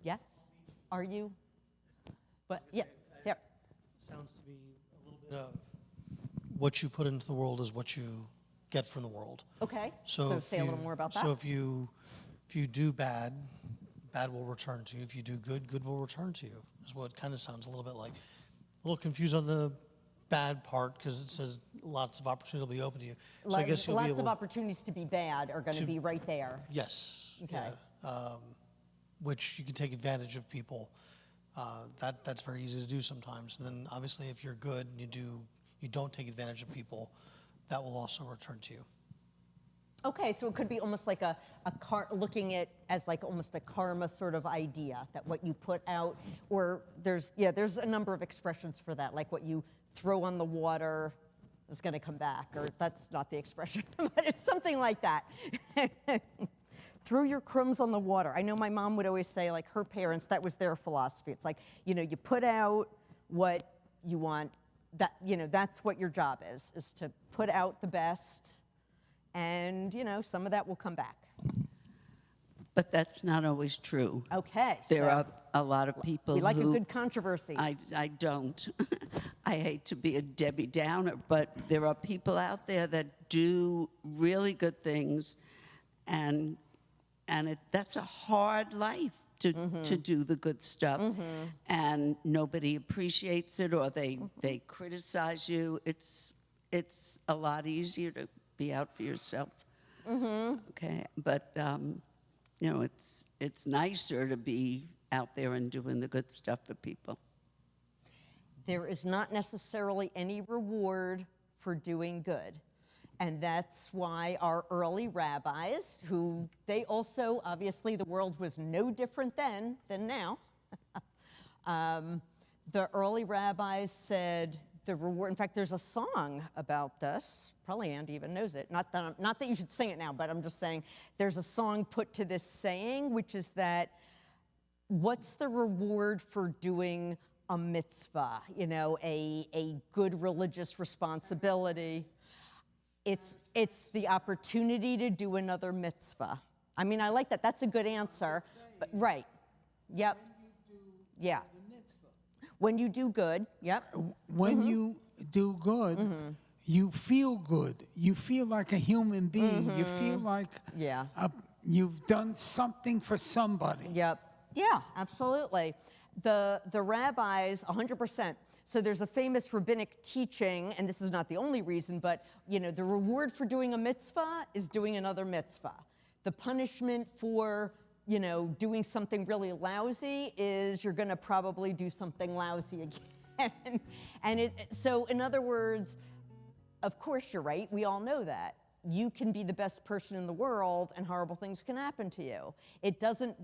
Yes? Are you? But yeah, yeah. Sounds to be a little bit of what you put into the world is what you get from the world. Okay. So, if say a little more about that. So if you do bad, bad will return to you. If you do good, good will return to you. Is what it kind of sounds a little bit like. A little confused on the bad part because it says lots of opportunity will be open to you. So I guess you'll be lots able of opportunities to be bad are going to be right there. Yes. Okay. Yeah. Which you can take advantage of people. That's very easy to do sometimes. And then obviously if you're good and you don't take advantage of people, that will also return to you. Okay, so it could be almost like looking at as like almost a karma sort of idea, that what you put out, or there's a number of expressions for that, like what you throw on the water is going to come back, or that's not the expression, but it's something like that. Throw your crumbs on the water. I know my mom would always say, like her parents, that was their philosophy. It's like, you put out what you want, that's what your job is to put out the best, and, some of that will come back. But that's not always true. Okay. There so are a lot of people we like who... a good controversy. I don't. I hate to be a Debbie Downer, but there are people out there that do really good things, and that's a hard life to do the good stuff, and nobody appreciates it, or they criticize you. It's a lot easier to be out for yourself. Okay, but it's nicer to be out there and doing the good stuff for people. There is not necessarily any reward for doing good. And that's why our early rabbis, who they also, obviously the world was no different then than now. The early rabbis said the reward, in fact, there's a song about this. Probably Andy even knows it. Not that you should sing it now, but I'm just saying there's a song put to this saying, which is that what's the reward for doing a mitzvah, a good religious responsibility? It's the opportunity to do another mitzvah. I mean, I like that. That's a good answer. But, right. Yep. Yeah. When you do good. Yep. When you do good, you feel good. You feel like a human being. You feel like you've done something for somebody. Yep. Yeah, absolutely. The rabbis, 100%. So there's a famous rabbinic teaching, and this is not the only reason, but the reward for doing a mitzvah is doing another mitzvah. The punishment for doing something really lousy is you're going to probably do something lousy again. And so in other words, of course you're right. We all know that. You can be the best person in the world and horrible things can happen to you. It doesn't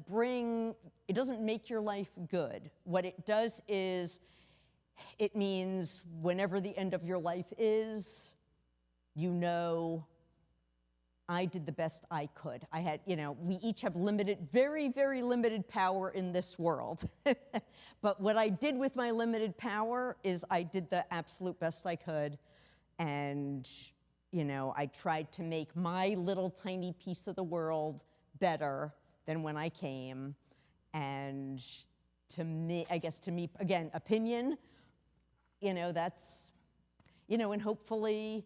make your life good. What it does is it means whenever the end of your life is, I did the best I could. I had, we each have very, very limited power in this world. But what I did with my limited power is I did the absolute best I could. And, I tried to make my little tiny piece of the world better than when I came. And to me, again, opinion, that's, and hopefully,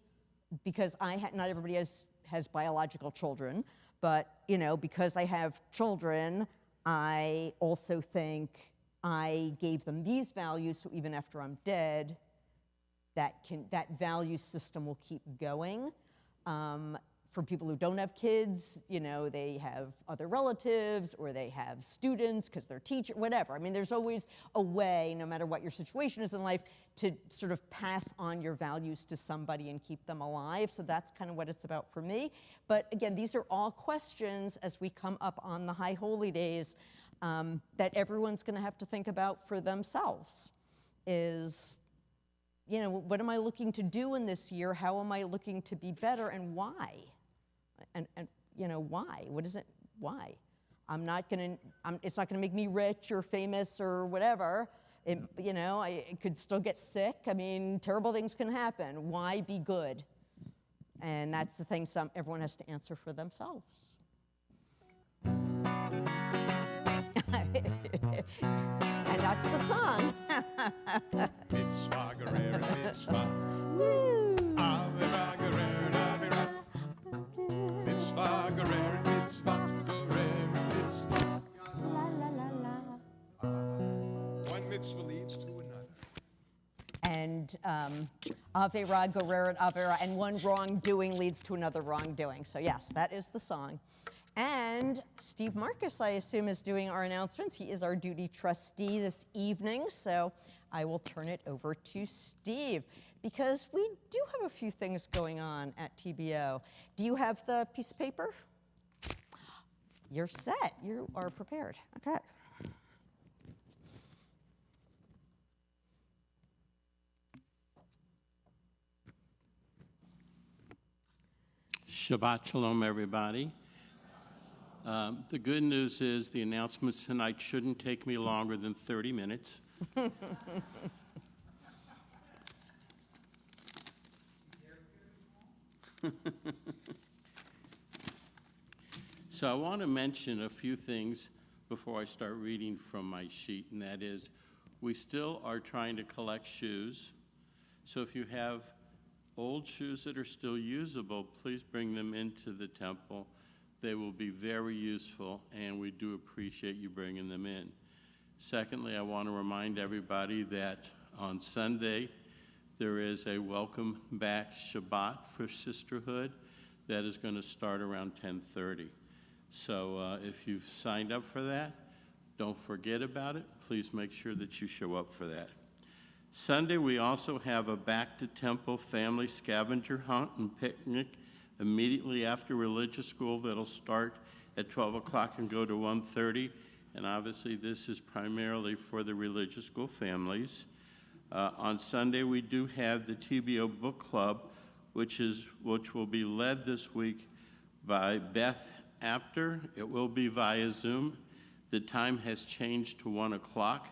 because not everybody has biological children, but, because I have children, I also think I gave them these values, so even after I'm dead, that value system will keep going. For people who don't have kids, they have other relatives, or they have students because they're teachers, whatever. I mean, there's always a way, no matter what your situation is in life, to sort of pass on your values to somebody and keep them alive. So that's kind of what it's about for me. But again, these are all questions as we come up on the High Holy Days that everyone's going to have to think about for themselves. Is, what am I looking to do in this year? How am I looking to be better, and why? And why? What is it? Why? It's not gonna make me rich or famous or whatever. I could still get sick. I mean, terrible things can happen. Why be good? And that's the thing everyone has to answer for themselves. And That's the song. Mitzvah, gereret, mitzvah. Avera, gereret, avera. Mitzvah, gereret, mitzvah, gereret, mitzvah. La, la, la, la. One mitzvah leads to another. And Avera, gereret, avera, and one wrongdoing leads to another wrongdoing. So yes, that is the song. And Steve Marcus, I assume, is doing our announcements. He is our duty trustee this evening, so I will turn it over to Steve, because we do have a few things going on at TBO. Do you have the piece of paper? You're set. You are prepared. Okay. Shabbat Shalom, everybody. The good news is the announcements tonight shouldn't take me longer than 30 minutes. So I want to mention a few things before I start reading from my sheet, and that is we still are trying to collect shoes. So if you have old shoes that are still usable, please bring them into the temple. They will be very useful, and we do appreciate you bringing them in. Secondly, I want to remind everybody that on Sunday, there is a welcome back Shabbat for sisterhood that is going to start around 10:30. So if you've signed up for that, don't forget about it. Please make sure that you show up for that. Sunday, we also have a Back to Temple family scavenger hunt and picnic immediately after religious school that'll start at 12 o'clock and go to 1:30. And obviously, this is primarily for the religious school families. On Sunday, we do have the TBO Book Club, which will be led this week by Beth Apter. It will be via Zoom. The time has changed to 1 o'clock,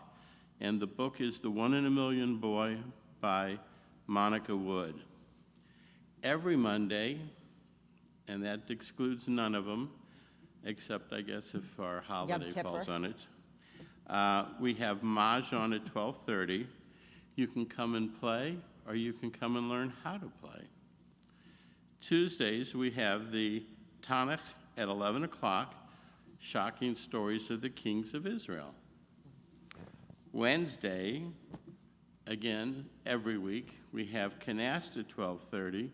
and the book is The 1 in a Million Boy by Monica Wood. Every Monday, and that excludes none of them, except I guess if our holiday falls on it, we have Mahjong at 12:30. You can come and play, or you can come and learn how to play. Tuesdays, we have the Tanakh at 11 o'clock, Shocking Stories of the Kings of Israel. Wednesday, again, every week, we have Canast at 12:30.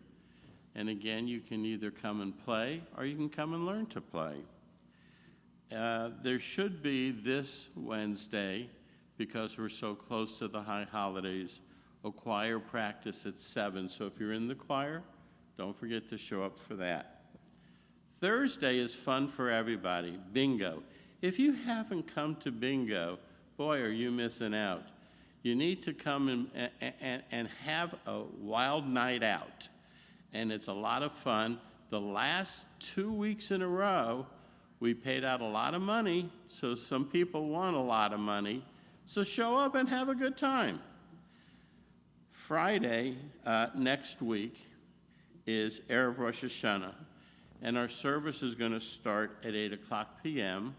And again, you can either come and play, or you can come and learn to play. There should be this Wednesday, because we're so close to the high holidays, a choir practice at 7. So if you're in the choir, don't forget to show up for that. Thursday is fun for everybody, bingo. If you haven't come to bingo, boy, are you missing out. You need to come and have a wild night out. And it's a lot of fun. The last 2 weeks in a row, we paid out a lot of money, so some people want a lot of money. So show up and have a good time. Friday, next week, is Erev Rosh Hashanah. And our service is going to start at 8 o'clock p.m.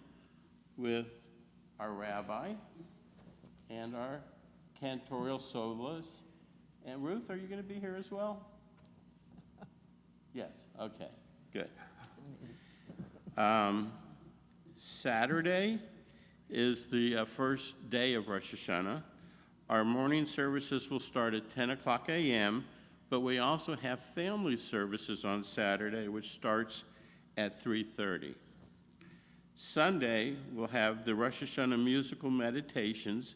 with our rabbi and our cantorial solos. And Ruth, are you going to be here as well? Yes, okay, good. Saturday is the first day of Rosh Hashanah. Our morning services will start at 10 o'clock a.m., but we also have family services on Saturday, which starts at 3:30. Sunday, we'll have the Rosh Hashanah musical meditations,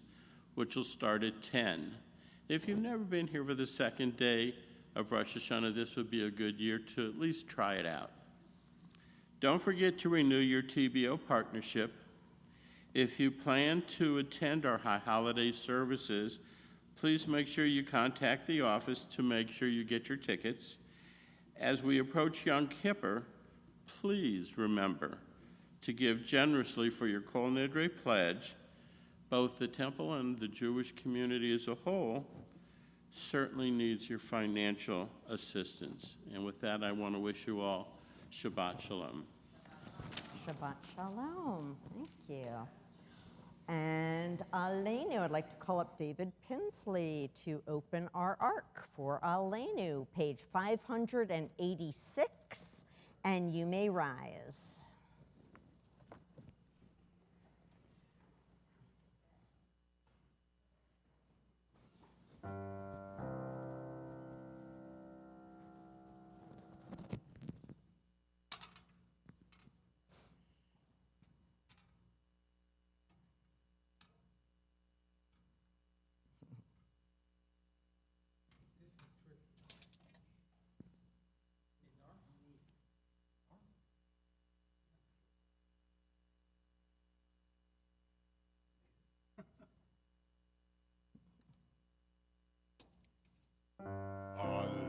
which will start at 10. If you've never been here for the second day of Rosh Hashanah, this would be a good year to at least try it out. Don't forget to renew your TBO partnership. If you plan to attend our high holiday services, please make sure you contact the office to make sure you get your tickets. As we approach Yom Kippur, please remember to give generously for your Kol Nidre pledge. Both the temple and the Jewish community as a whole certainly needs your financial assistance. And with that, I want to wish you all Shabbat Shalom. Shabbat Shalom. Thank you. And Aleinu, I'd like to call up David Pinsley to open our ark for Aleinu, page 586, and you may rise.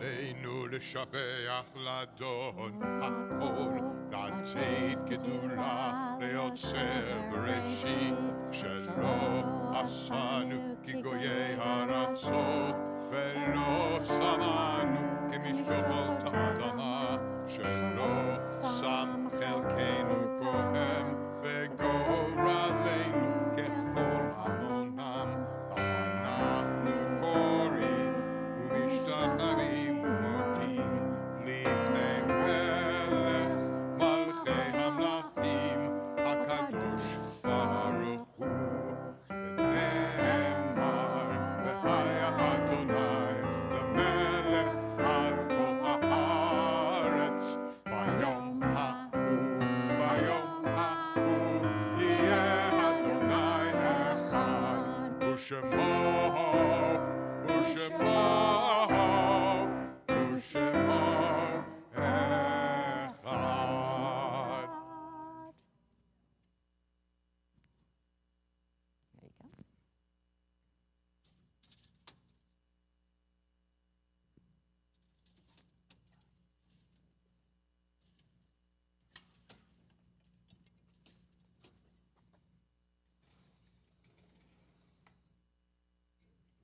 עלינו לשבח לאדון הכל, להציב גדולה ליוצר בראשית, שלא עשנו כגויי הארצות, ולא שמנו כמשפחות האדמה, שלא שם חלקנו כהן, וגורלנו ככל עמונם. אנחנו קוראים ומשתחווים ומודים לפני מלך מלכי המלכים הקדוש ברוך הוא. ונאמר והיה אדוני למלך על כל הארץ, ביום ההוא יהיה אדוני אחד, ושמו אחד.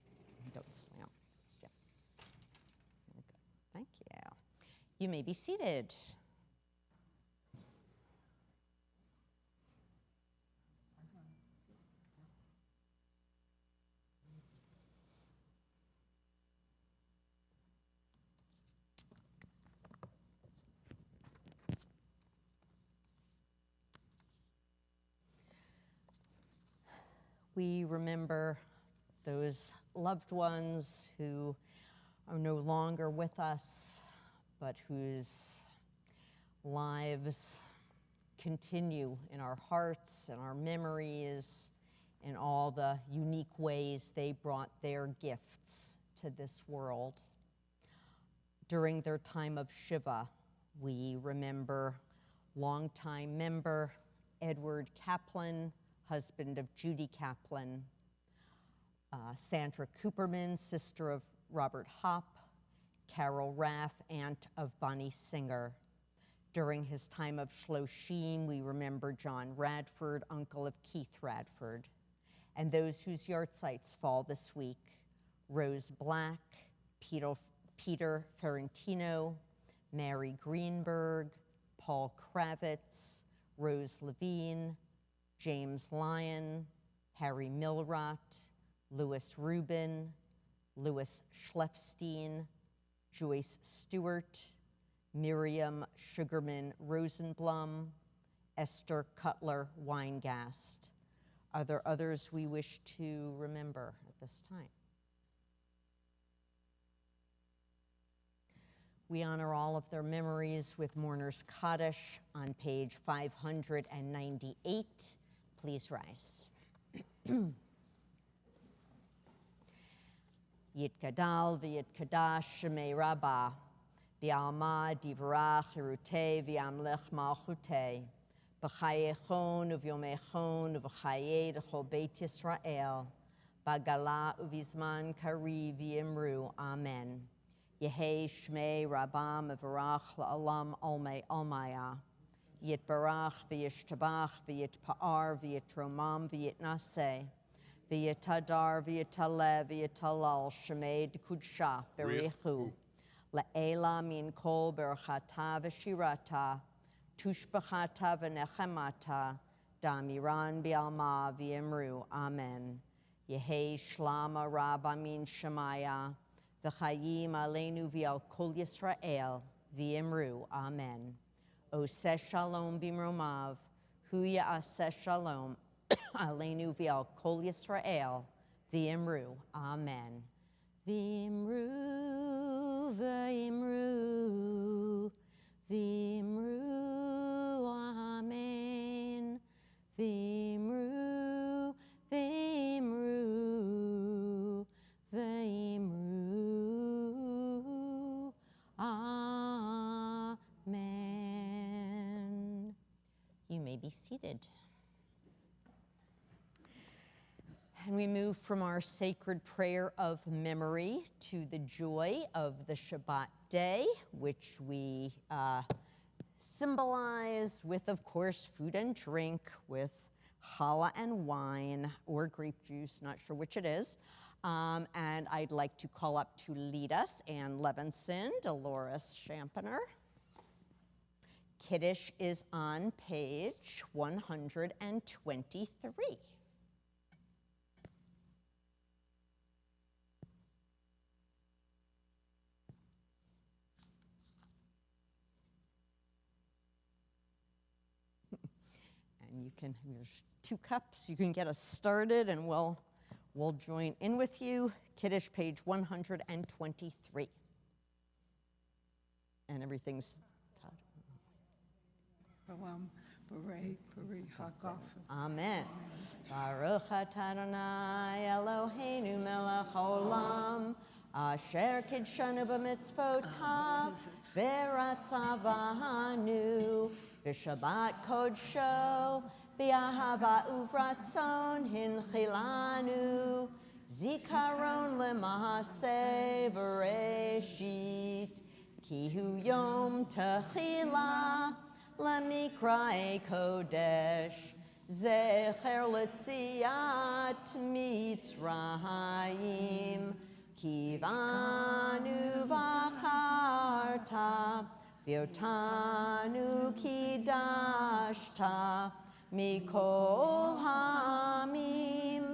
There you go. Don't slam. Yep. Very good. Thank you. You may be seated. We remember those loved ones who are no longer with us, but whose lives continue in our hearts and our memories, in all the unique ways they brought their gifts to this world. During their time of Shiva, we remember longtime member Edward Kaplan, husband of Judy Kaplan, Sandra Cooperman, sister of Robert Hopp, Carol Raff, aunt of Bonnie Singer. During his time of Shloshim, we remember John Radford, uncle of Keith Radford. And those whose yartzites fall this week: Rose Black, Peter Ferrantino, Mary Greenberg, Paul Kravitz, Rose Levine, James Lyon, Harry Milrott, Louis Rubin, Louis Schleifstein, Joyce Stewart, Miriam Sugarman Rosenblum, Esther Cutler Weingast. Are there others we wish to remember at this time? We honor all of their memories with Mourner's Kaddish on page 598. Please rise. Yitgadal v'yitkadash shemei Rabbah, v'alma divrach irutei v'yamlech malchutei, b'chayechon uvyomechon uv'chayei d'chol beit Yisrael, b'gala uvizman kari v'yimru. Amen. Yehei shmei Rabbah mevarach la'olam olmei olmaya. Yitbarach v'yishtabach v'yitpa'ar v'yitromam v'yitnaseh. V'yitadar v'yitalev v'yitalal shemei d'kudsha berichu. La'ela min kol berachata v'shirata, tushbachata v'nechemata, Damiran bialma v'imru, amen. Yehi shlama rab amin shemaya, v'chayim aleinu v'al kol Yisrael, v'imru, amen. Oseh shalom bimromav, hu ya'aseh shalom, aleinu v'al kol Yisrael, v'imru, amen. V'imru, v'imru, v'imru, amen. V'imru, v'imru, v'imru, amen. You may be seated. And we move from our sacred prayer of memory to the joy of the Shabbat day, which we symbolize with, of course, food and drink, with challah and wine, or grape juice, not sure which it is. And I'd like to call up to lead us Ann Levinson, Dolores Champaner. Kiddush is on page 123. And you can, there's 2 cups, you can get us started and we'll join in with you. Kiddush, page 123. And everything's Amen. Baruch atah Adonai Eloheinu melech haolam, asher kidshanu b'mitzvotav, v'ratzavanu, b'shabbat kodsho, b'ahava uvratzon hinchilanu, zikaron lemahaseh v'reshit, ki hu yom techila, Lemikra Kodesh, Zecher Letziat Mitzrayim, Kivanu Vacharta, V'otanu Kidashta, Mikol Hamim,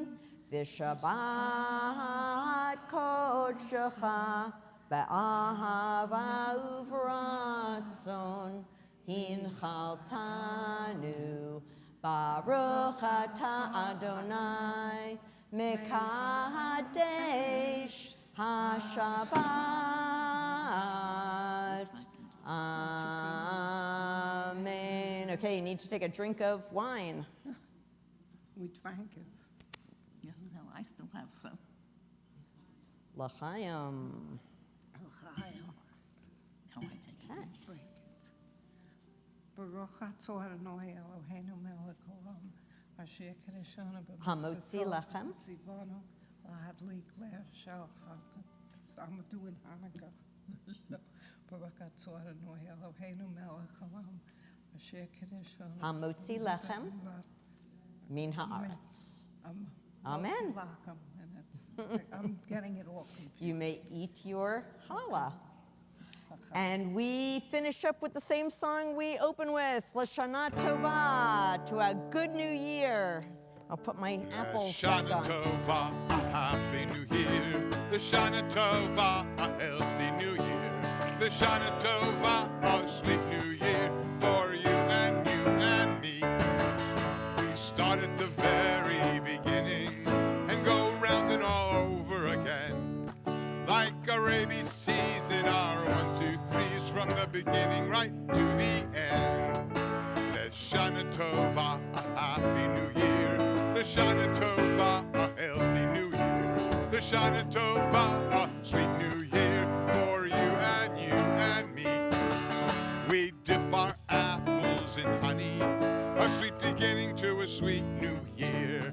V'shabbat Kodshecha, Be'ahava Uvratzon, Hinchaltanu, Baruch atah Adonai, Mekadesh HaShabbat. Amen. Okay, you need to take a drink of wine. We drank it. Yeah, no, I still have some. L'chaim. L'chaim. Now I take it. Okay. Drink it. Baruch atah Adonai Eloheinu melech haolam, asher kideshanu Hamotzi lechem. tzivanu lahadlik ler shel Hanukkah. So I'm doing Hanukkah. Baruch atah Adonai Eloheinu melech haolam, asher kideshanu Hamotzi lechem min haaretz. Amen. I'm getting it all confused. You may eat your challah. And we finish up with the same song we open with, L'Shana Tova, to a good new year. I'll put my apples back L'Shana on. Tova, a happy new year. L'Shana Tova, a healthy new year. L'Shana Tova, a sweet new year for you and me. We start at the very beginning and go round and all over again. Like a rabies season, our 1, 2, 3s from the beginning right to the end. L'Shana Tova, a happy new year. L'Shana Tova, a healthy new year. L'Shana Tova, a sweet new year for you and me. We dip our apples in honey, a sweet beginning to a sweet new year.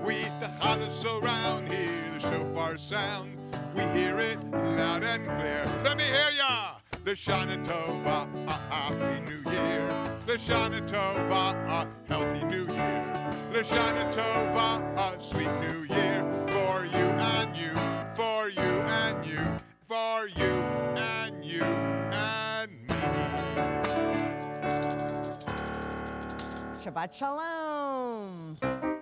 We eat the challahs around here, the shofar sound. We hear it loud and clear. Let me hear ya! L'Shana Tova, a happy new year. L'Shana Tova, a healthy new year. L'Shana Tova, a sweet new year for you and you, for you and you, for you and you and me. Shabbat Shabbat Shalom.